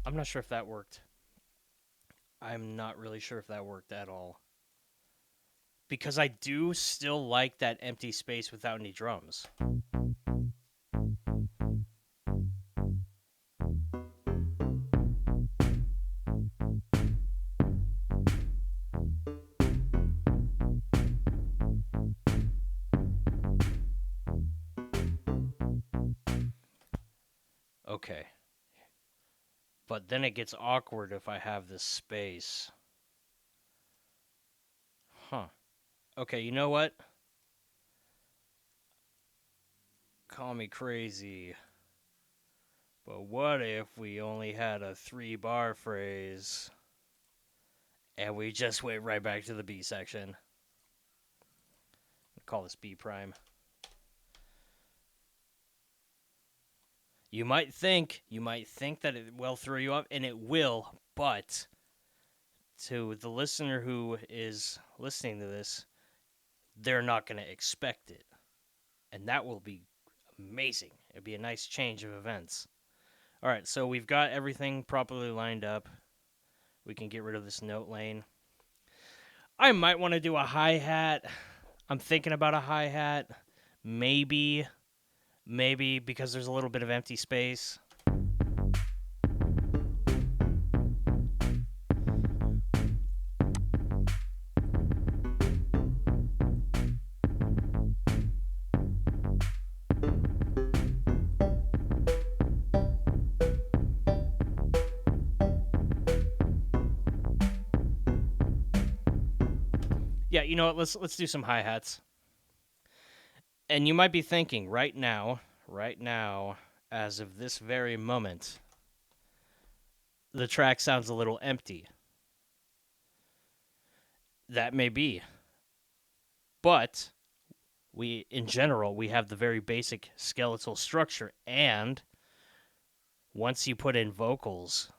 I'm not sure if that worked. I'm not really sure if that worked at all. Because I do still like that empty space without any drums. Okay. But then it gets awkward if I have this space. Huh. Okay, you know what? Call me crazy. But what if we only had a 3-bar phrase and we just went right back to the B section? Call this B prime. You might think that it will throw you off, and it will, but to the listener who is listening to this, they're not going to expect it. And that will be amazing. It'd be a nice change of events. All right, so we've got everything properly lined up. We can get rid of this note lane. I might want to do a hi-hat. I'm thinking about a hi-hat. Maybe because there's a little bit of empty space. Yeah, you know what? Let's do some hi-hats. And you might be thinking right now, as of this very moment, the track sounds a little empty. That may be. But in general, we have the very basic skeletal structure, and once you put in vocals,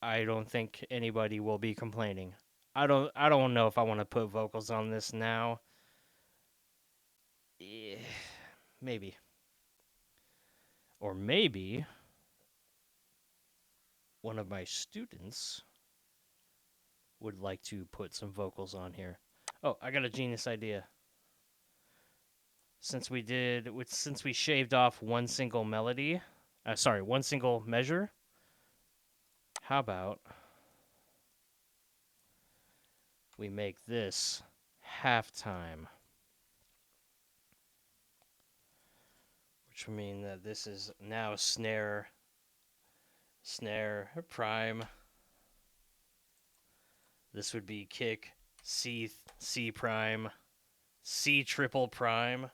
I don't think anybody will be complaining. I don't know if I want to put vocals on this now. Maybe. Or maybe one of my students would like to put some vocals on here. Oh, I got a genius idea. Since we shaved off one single melody, one single measure, how about we make this halftime? Which would mean that this is now snare prime. This would be kick C prime, C triple prime,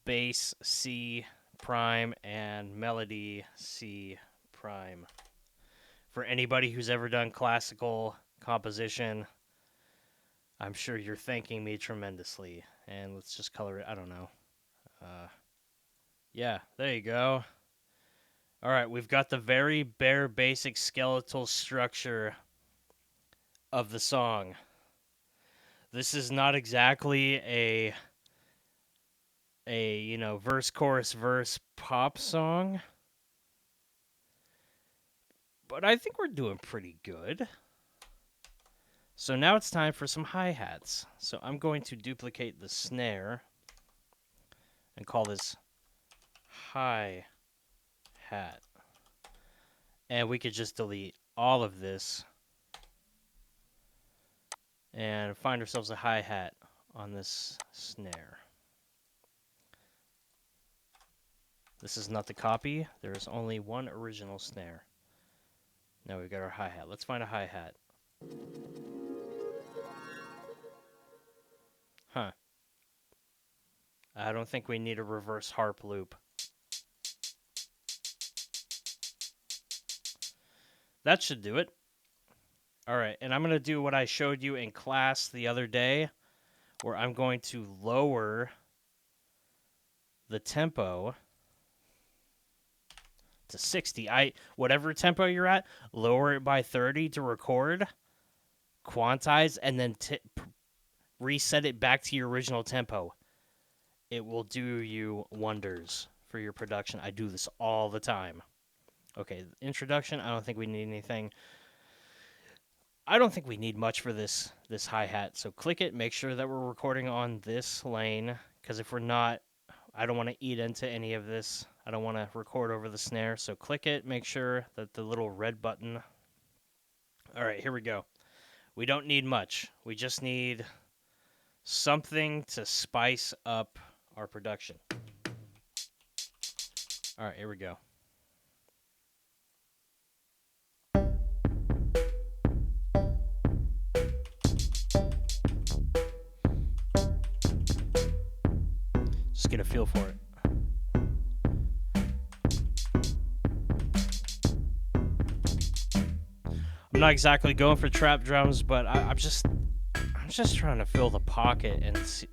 bass C prime, and melody C prime. For anybody who's ever done classical composition, I'm sure you're thanking me tremendously. And let's just color it. I don't know. Yeah, there you go. All right, we've got the very bare basic skeletal structure of the song. This is not exactly a verse chorus verse pop song, but I think we're doing pretty good. So now it's time for some hi-hats. So I'm going to duplicate the snare and call this hi-hat. And we could just delete all of this and find ourselves a hi-hat on this snare. This is not the copy. There is only one original snare. Now we've got our hi-hat. Let's find a hi-hat. Huh. I don't think we need a reverse harp loop. That should do it. All right, and I'm going to do what I showed you in class the other day, where I'm going to lower the tempo to 60. Whatever tempo you're at, lower it by 30 to record, quantize, and then reset it back to your original tempo. It will do you wonders for your production. I do this all the time. Okay, introduction, I don't think we need anything. I don't think we need much for this hi-hat. So click it, make sure that we're recording on this lane, because if we're not, I don't want to eat into any of this. I don't want to record over the snare. So click it, make sure that the little red button. All right, here we go. We don't need much. We just need something to spice up our production. All right, here we go. Just get a feel for it. I'm not exactly going for trap drums, but I'm just trying to fill the pocket and see.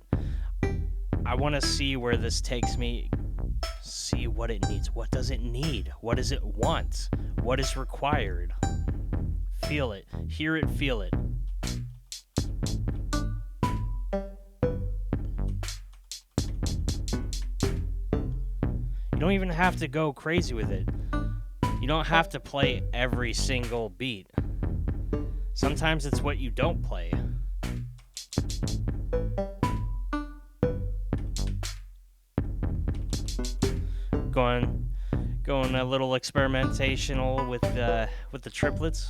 I want to see where this takes me. See what it needs. What does it need? What does it want? What is required? Feel it. Hear it. Feel it. You don't even have to go crazy with it. You don't have to play every single beat. Sometimes it's what you don't play. Going a little experimentational with the triplets.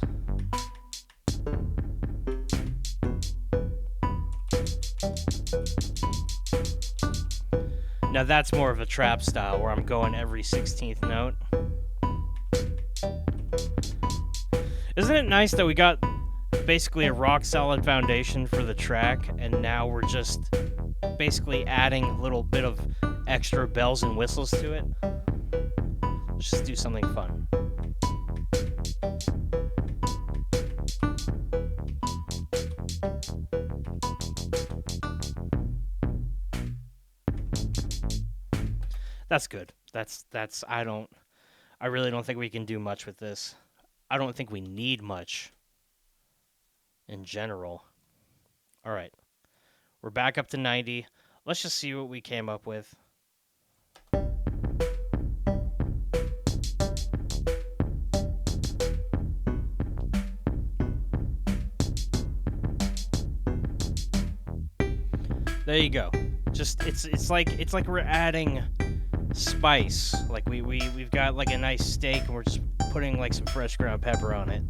Now that's more of a trap style where I'm going every 16th note. Isn't it nice that we got basically a rock solid foundation for the track, and now we're just basically adding a little bit of extra bells and whistles to it? Let's just do something fun. That's good. That's I really don't think we can do much with this. I don't think we need much in general. All right. We're back up to 90. Let's just see what we came up with. There you go. Just it's like we're adding spice. Like we've got like a nice steak and we're just putting like some fresh ground pepper on it.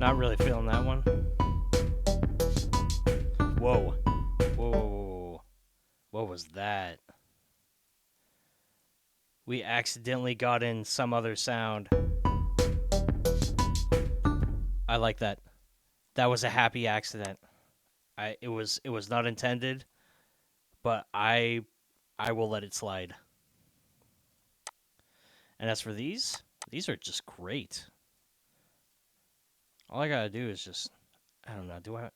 Not really feeling that one. Whoa. Whoa. What was that? We accidentally got in some other sound. I like that. That was a happy accident. It was not intended, but I will let it slide. And as for these are just great. All I gotta do is just, I don't know,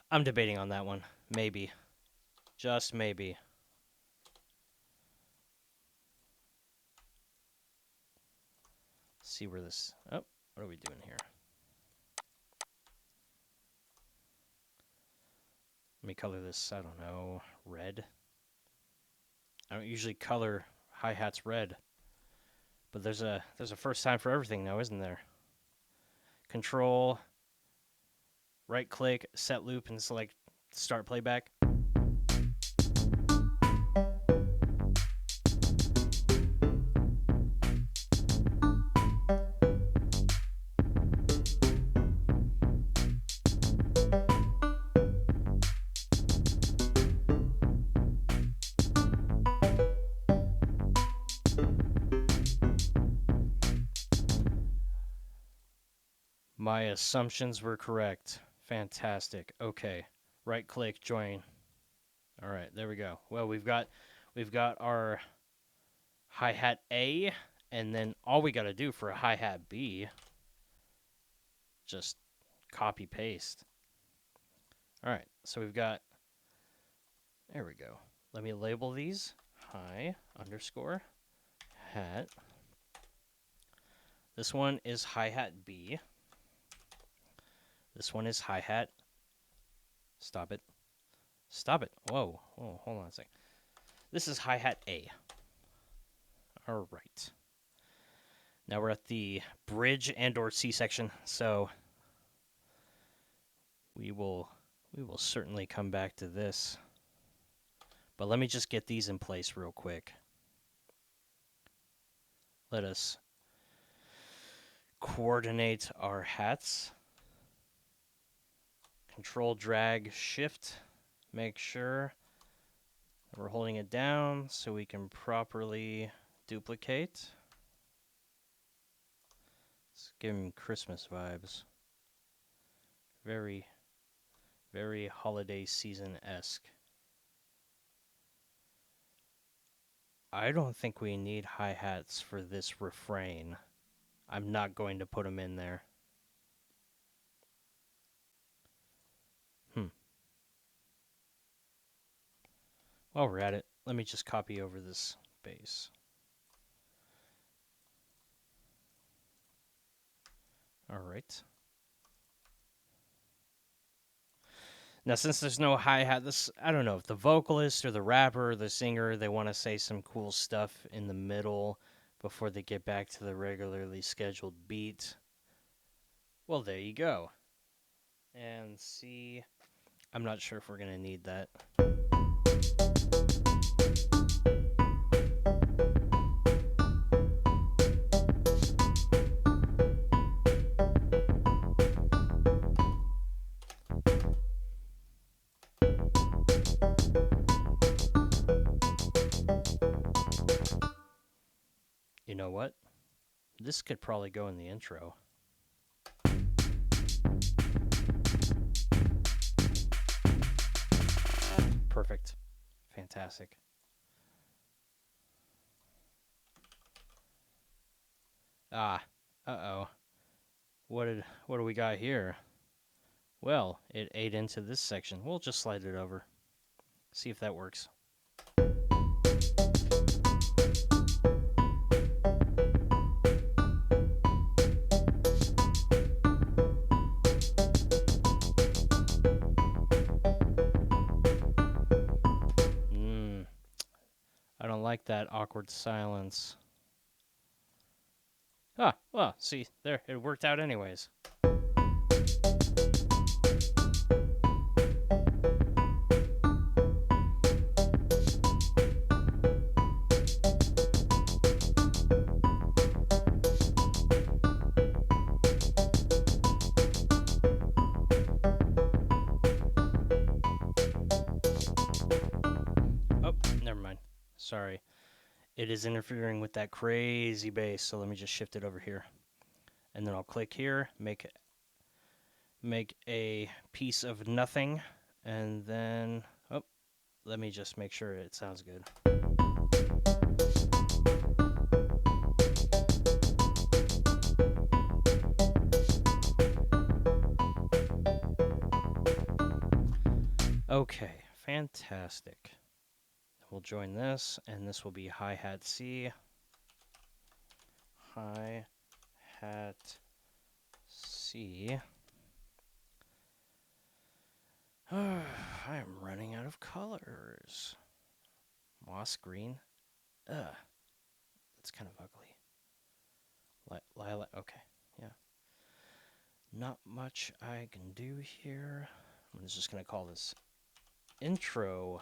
I'm debating on that one. Maybe. Just maybe. See where this, oh, what are we doing here? Let me color this, I don't know, red. I don't usually color hi-hats red. But there's a first time for everything now, isn't there? Control, right click, set loop, and select start playback. My assumptions were correct. Fantastic. Okay. Right click, join. All right, there we go. Well, we've got our hi-hat A, and then all we got to do for a hi-hat B, just copy paste. All right, so we've got, there we go. Let me label these. Hi underscore hat. This one is hi-hat B. This one is hi-hat. Stop it. Stop it. Whoa. Whoa, hold on a sec. This is hi-hat A. All right. Now we're at the bridge and or C section, so we will certainly come back to this. But let me just get these in place real quick. Let us coordinate our hats. Control, drag, shift. Make sure that we're holding it down so we can properly duplicate. Let's give him Christmas vibes. Very, very holiday season-esque. I don't think we need hi-hats for this refrain. I'm not going to put them in there. While we're at it, let me just copy over this bass. All right. Now, since there's no hi-hat, I don't know if the vocalist or the rapper or the singer, they want to say some cool stuff in the middle before they get back to the regularly scheduled beat. Well, there you go. And C, I'm not sure if we're going to need that. You know what? This could probably go in the intro. Perfect. Fantastic. Uh-oh. What do we got here? Well, it ate into this section. We'll just slide it over. See if that works. I don't like that awkward silence. Well, see, there, it worked out anyways. Sorry. It is interfering with that crazy bass, so let me just shift it over here. And then I'll click here, make a piece of nothing, and then, oh, let me just make sure it sounds good. Okay, fantastic. We'll join this, and this will be hi-hat C. Hi-hat C. I am running out of colors. Moss green. Ugh. That's kind of ugly. Lilac. Okay, yeah. Not much I can do here. I'm just going to call this intro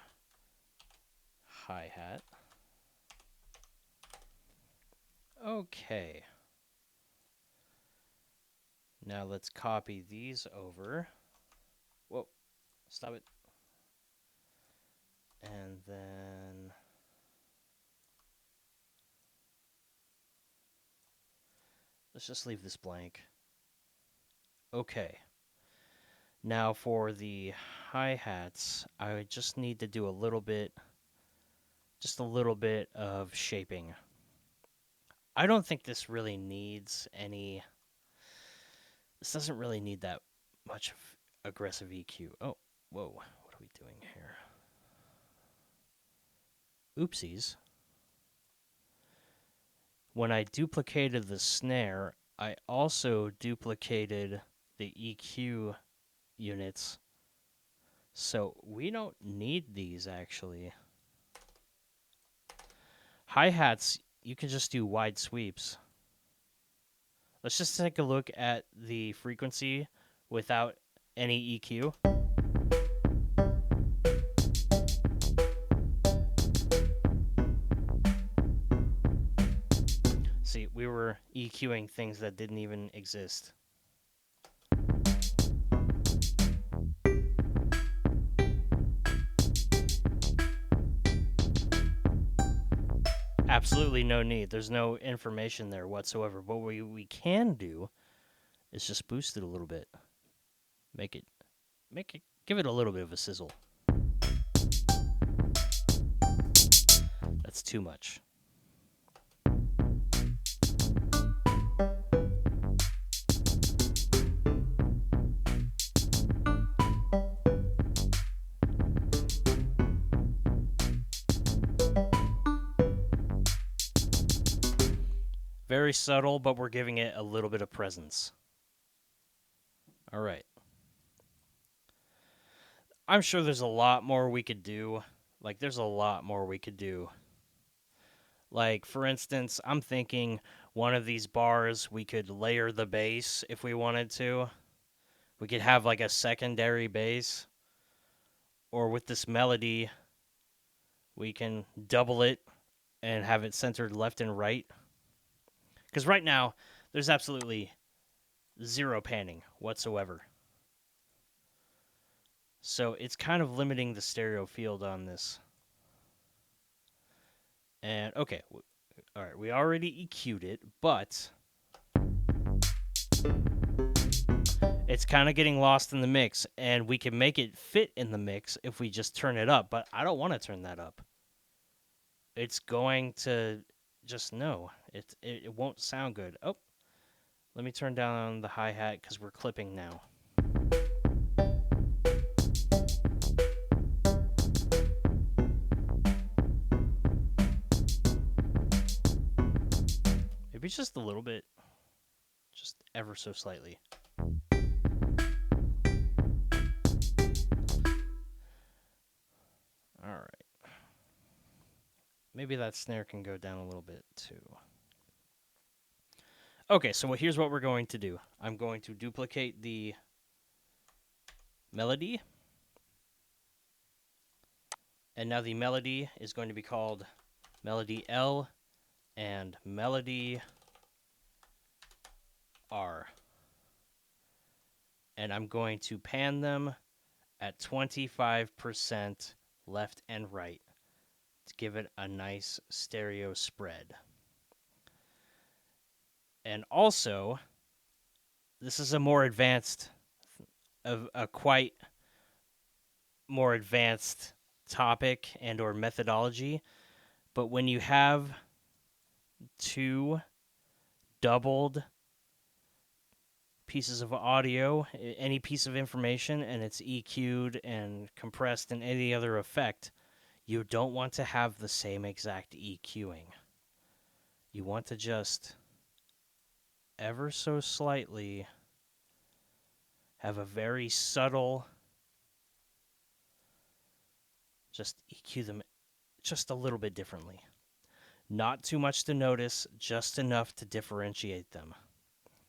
hi-hat. Okay. Now let's copy these over. Whoa, stop it. And then let's just leave this blank. Okay. Now for the hi-hats, I just need to do just a little bit of shaping. I don't think this really needs any. This doesn't really need that much of aggressive EQ. Oh, whoa, what are we doing here? Oopsies. When I duplicated the snare, I also duplicated the EQ units. So we don't need these actually. Hi-hats, you can just do wide sweeps. Let's just take a look at the frequency without any EQ. See, we were EQing things that didn't even exist. Absolutely no need. There's no information there whatsoever. What we can do is just boost it a little bit. Give it a little bit of a sizzle. That's too much. Very subtle, but we're giving it a little bit of presence. All right. I'm sure there's a lot more we could do. There's a lot more we could do. For instance, I'm thinking one of these bars, we could layer the bass if we wanted to. We could have, a secondary bass. Or with this melody, we can double it and have it centered left and right. Because right now, there's absolutely zero panning whatsoever. So it's kind of limiting the stereo field on this. And, okay, all right, we already EQ'd it, but it's kind of getting lost in the mix, and we can make it fit in the mix if we just turn it up, but I don't want to turn that up. It's going to just, no, it won't sound good. Oh, let me turn down the hi-hat because we're clipping now. Maybe just a little bit, just ever so slightly. All right. Maybe that snare can go down a little bit too. Okay, so here's what we're going to do. I'm going to duplicate the melody. And now the melody is going to be called Melody L and Melody R. And I'm going to pan them at 25% left and right. to give it a nice stereo spread. And also, this is a more advanced, a quite more advanced topic and or methodology. But when you have two doubled pieces of audio, any piece of information, and it's EQ'd and compressed in any other effect, you don't want to have the same exact EQing. You want to just ever so slightly have a very subtle, just EQ them just a little bit differently. Not too much to notice, just enough to differentiate them.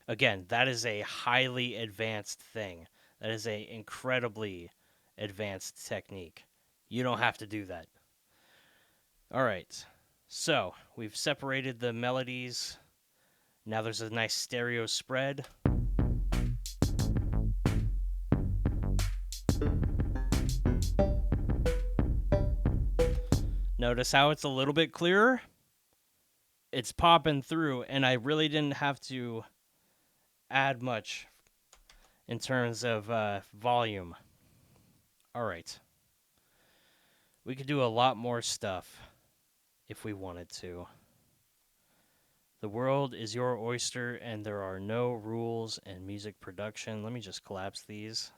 Again, that is a highly advanced thing. That is a incredibly advanced technique. You don't have to do that. All right. So, we've separated the melodies. Now there's a nice stereo spread. Notice how it's a little bit clearer? It's popping through, and I really didn't have to add much in terms of volume. All right. We could do a lot more stuff if we wanted to. The world is your oyster, and there are no rules in music production. Let me just collapse these.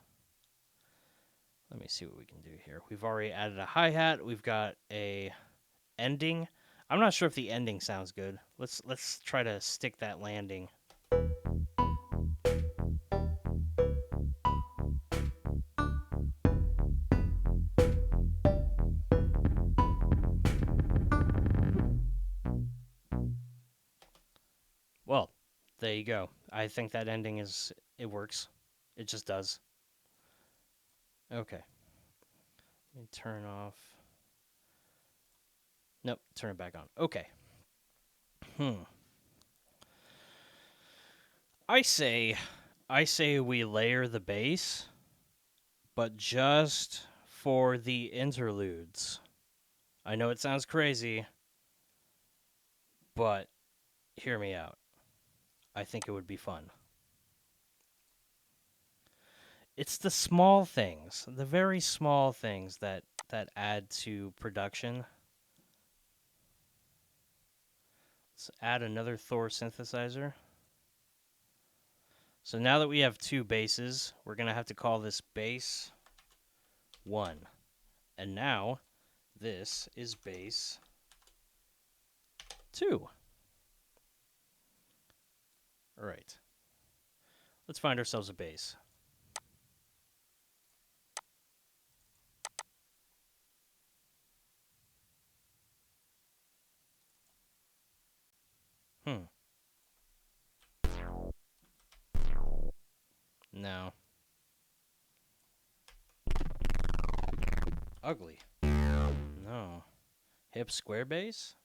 Let me see what we can do here. We've already added a hi-hat. We've got a ending. I'm not sure if the ending sounds good. Let's try to stick that landing. Well, there you go. I think that ending it works. It just does. Okay. Let me turn off. Nope, turn it back on. Okay. I say we layer the bass, but just for the interludes. I know it sounds crazy, but hear me out. I think it would be fun. It's the small things, the very small things that add to production. Let's add another Thor synthesizer. So now that we have two basses, we're going to have to call this bass 1. And now this is bass 2. All right. Let's find ourselves a bass. No. Ugly. No. Hip square bass?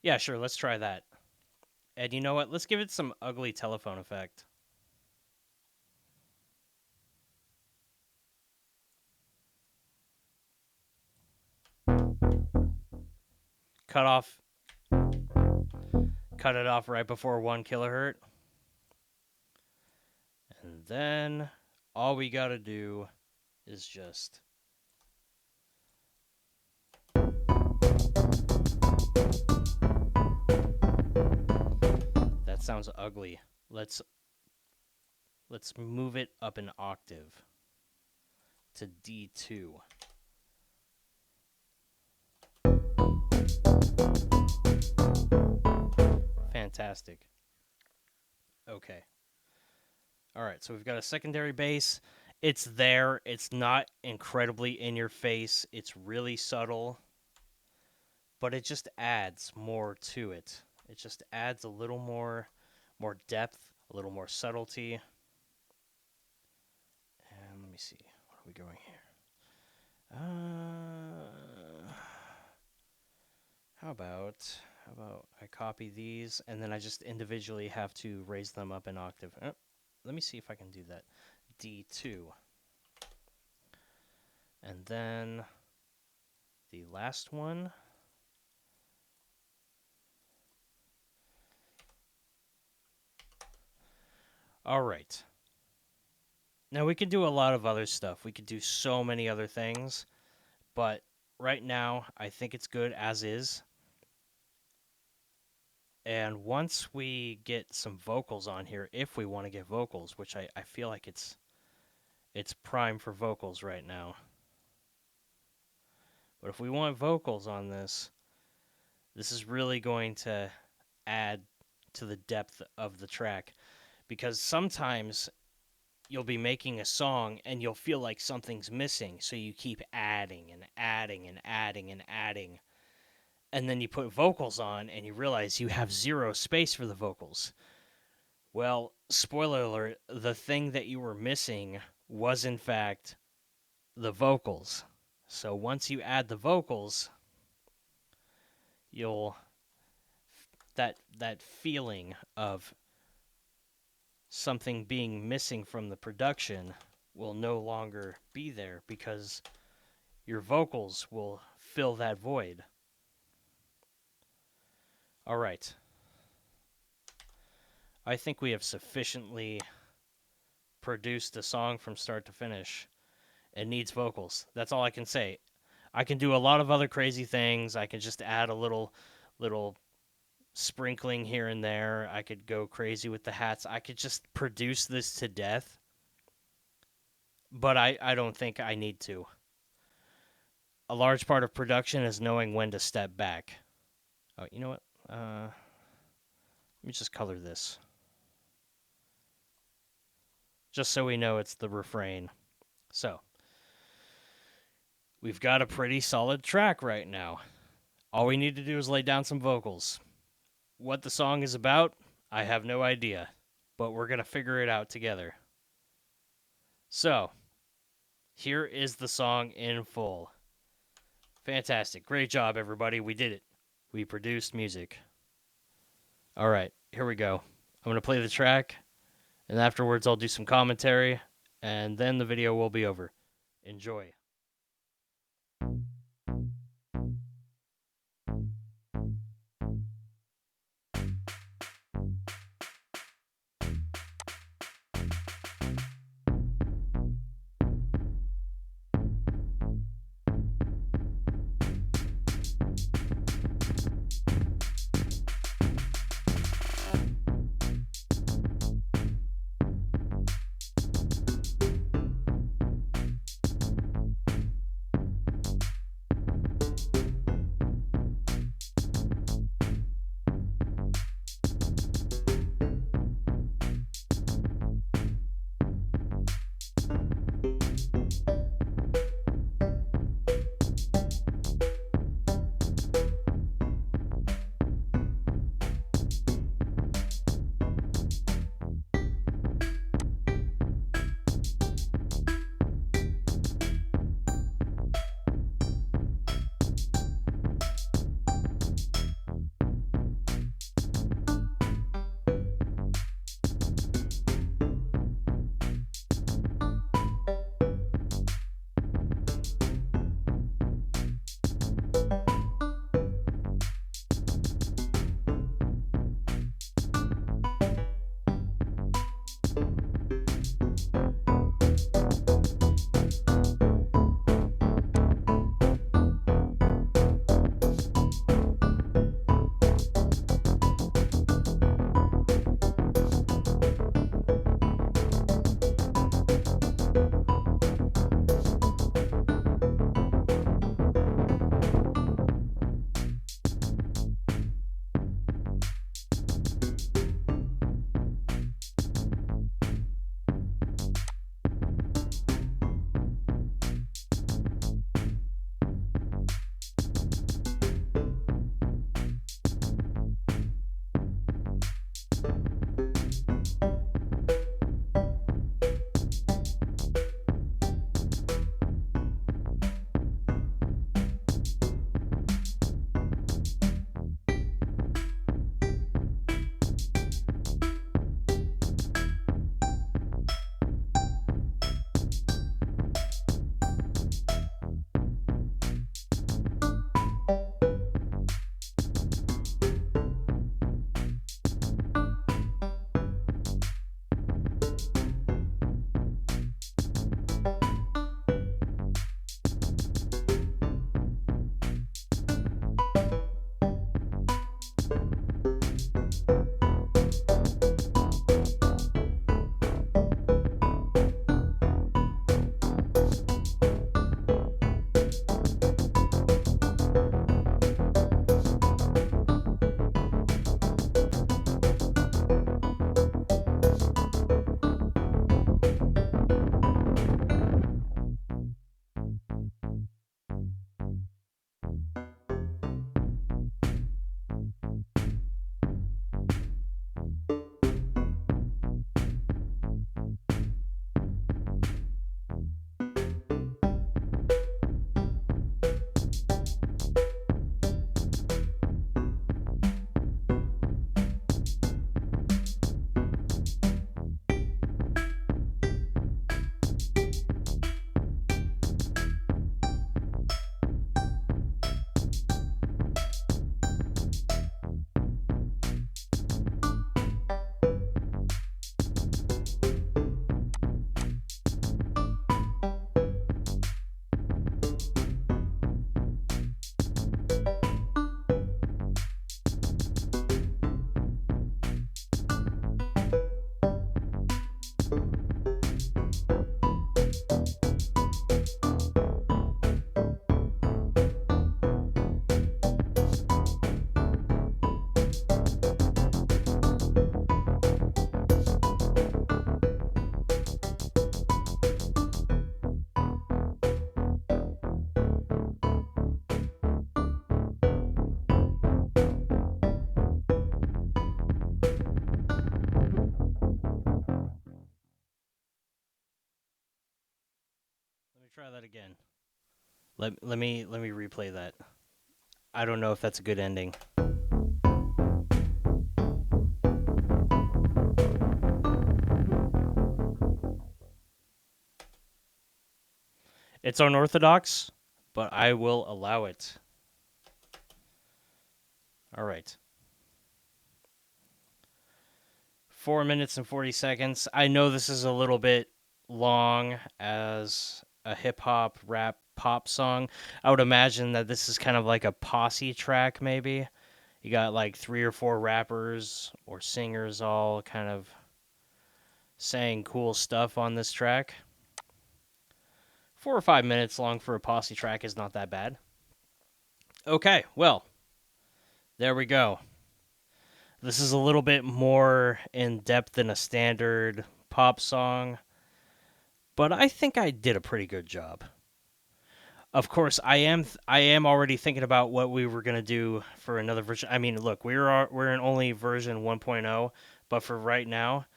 Yeah, sure, let's try that. And you know what? Let's give it some ugly telephone effect. Cut it off right before 1 kilohertz. And then all we gotta do is just that sounds ugly. Let's move it up an octave to D2. Fantastic. Okay. All right, so we've got a secondary bass. It's there. It's not incredibly in your face. It's really subtle, but it just adds more to it. It just adds a little more depth, a little more subtlety. And let me see. What are we going here? How How about I copy these and then I just individually have to raise them up an octave. Let me see if I can do that. D2. And then the last one. All right. Now we can do a lot of other stuff. We could do so many other things, but right now I think it's good as is. And once we get some vocals on here, if we want to get vocals, which I feel like it's prime for vocals right now. But if we want vocals on this, this is really going to add to the depth of the track. Because sometimes you'll be making a song and you'll feel like something's missing, so you keep adding and adding and adding and adding. And then you put vocals on and you realize you have zero space for the vocals. Well, spoiler alert, the thing that you were missing was in fact the vocals. So once you add the vocals, you'll that feeling of something being missing from the production will no longer be there because your vocals will fill that void. All right. I think we have sufficiently produced a song from start to finish. It needs vocals. That's all I can say. I can do a lot of other crazy things. I can just add a little sprinkling here and there. I could go crazy with the hats. I could just produce this to death. But I don't think I need to. A large part of production is knowing when to step back. Oh, you know what? Let me just color this. Just so we know it's the refrain. So, we've got a pretty solid track right now. All we need to do is lay down some vocals. What the song is about, I have no idea, but we're going to figure it out together. So, here is the song in full. Fantastic. Great job, everybody. We did it. We produced music. All right, here we go. I'm going to play the track, and afterwards I'll do some commentary, and then the video will be over. Enjoy. Let me try that again. Let me replay that. I don't know if that's a good ending. It's unorthodox, but I will allow it. All right. 4 minutes and 40 seconds. I know this is a little bit long as a hip hop, rap, pop song. I would imagine that this is kind of like a posse track, maybe. You got like 3 or 4 rappers or singers all kind of saying cool stuff on this track. 4 or 5 minutes long for a posse track is not that bad. Okay, well, there we go. This is a little bit more in depth than a standard pop song, but I think I did a pretty good job. Of course, I am already thinking about what we were gonna do for another version. I mean, look, we're in only version 1.0, but for right now,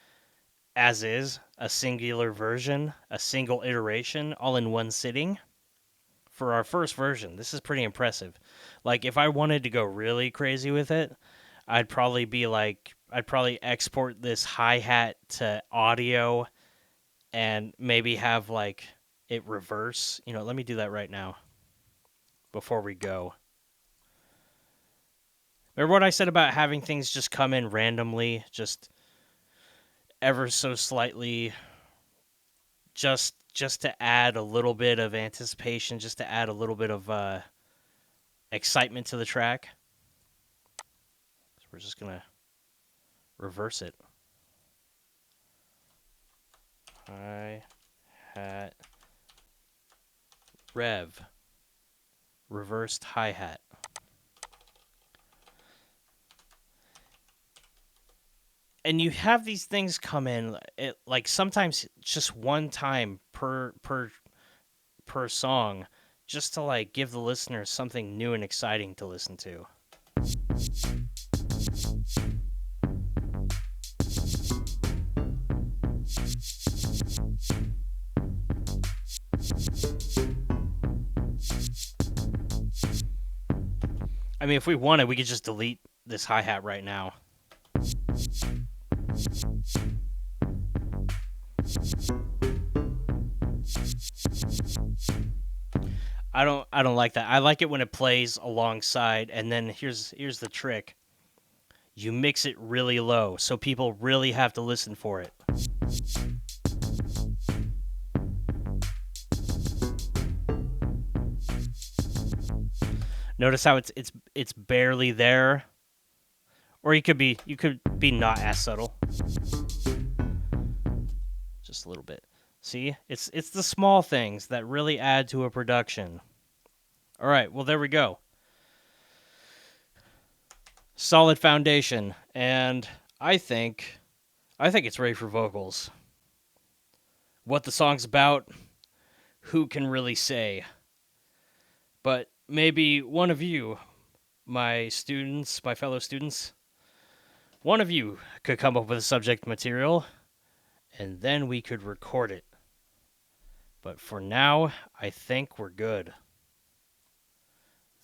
as is a singular version, a single iteration, all in one sitting. For our first version, this is pretty impressive. Like, if I wanted to go really crazy with it, I'd probably export this hi-hat to audio and maybe have like it reverse. Let me do that right now before we go. Remember what I said about having things just come in randomly, just ever so slightly, just to add a little bit of anticipation, just to add a little bit of excitement to the track. So we're just gonna reverse it. Hi-hat, rev, reversed hi-hat. And you have these things come in, like sometimes just one time per song, just to like give the listener something new and exciting to listen to. I mean, if we wanted, we could just delete this hi-hat right now. I don't like that. I like it when it plays alongside, and then here's the trick. You mix it really low, so people really have to listen for it. Notice how it's barely there. Or you could be not as subtle. Just a little bit. See? It's the small things that really add to a production. All right, well there we go. Solid foundation, and I think it's ready for vocals. What the song's about, who can really say? But maybe one of you, my fellow students, one of you could come up with a subject material, and then we could record it. But for now, I think we're good.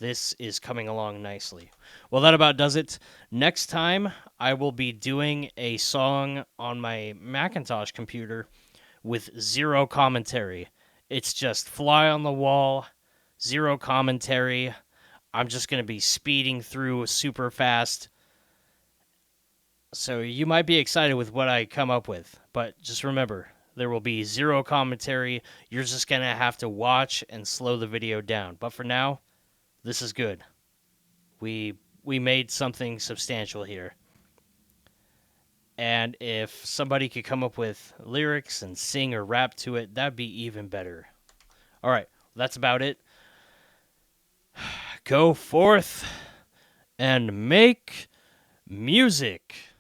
This is coming along nicely. Well, that about does it. Next time, I will be doing a song on my Macintosh computer with zero commentary. It's just fly on the wall, zero commentary. I'm just going to be speeding through super fast. So you might be excited with what I come up with. But just remember, there will be zero commentary. You're just going to have to watch and slow the video down. But for now, this is good. We made something substantial here. And if somebody could come up with lyrics and sing or rap to it, that'd be even better. All right, that's about it. Go forth and make Music.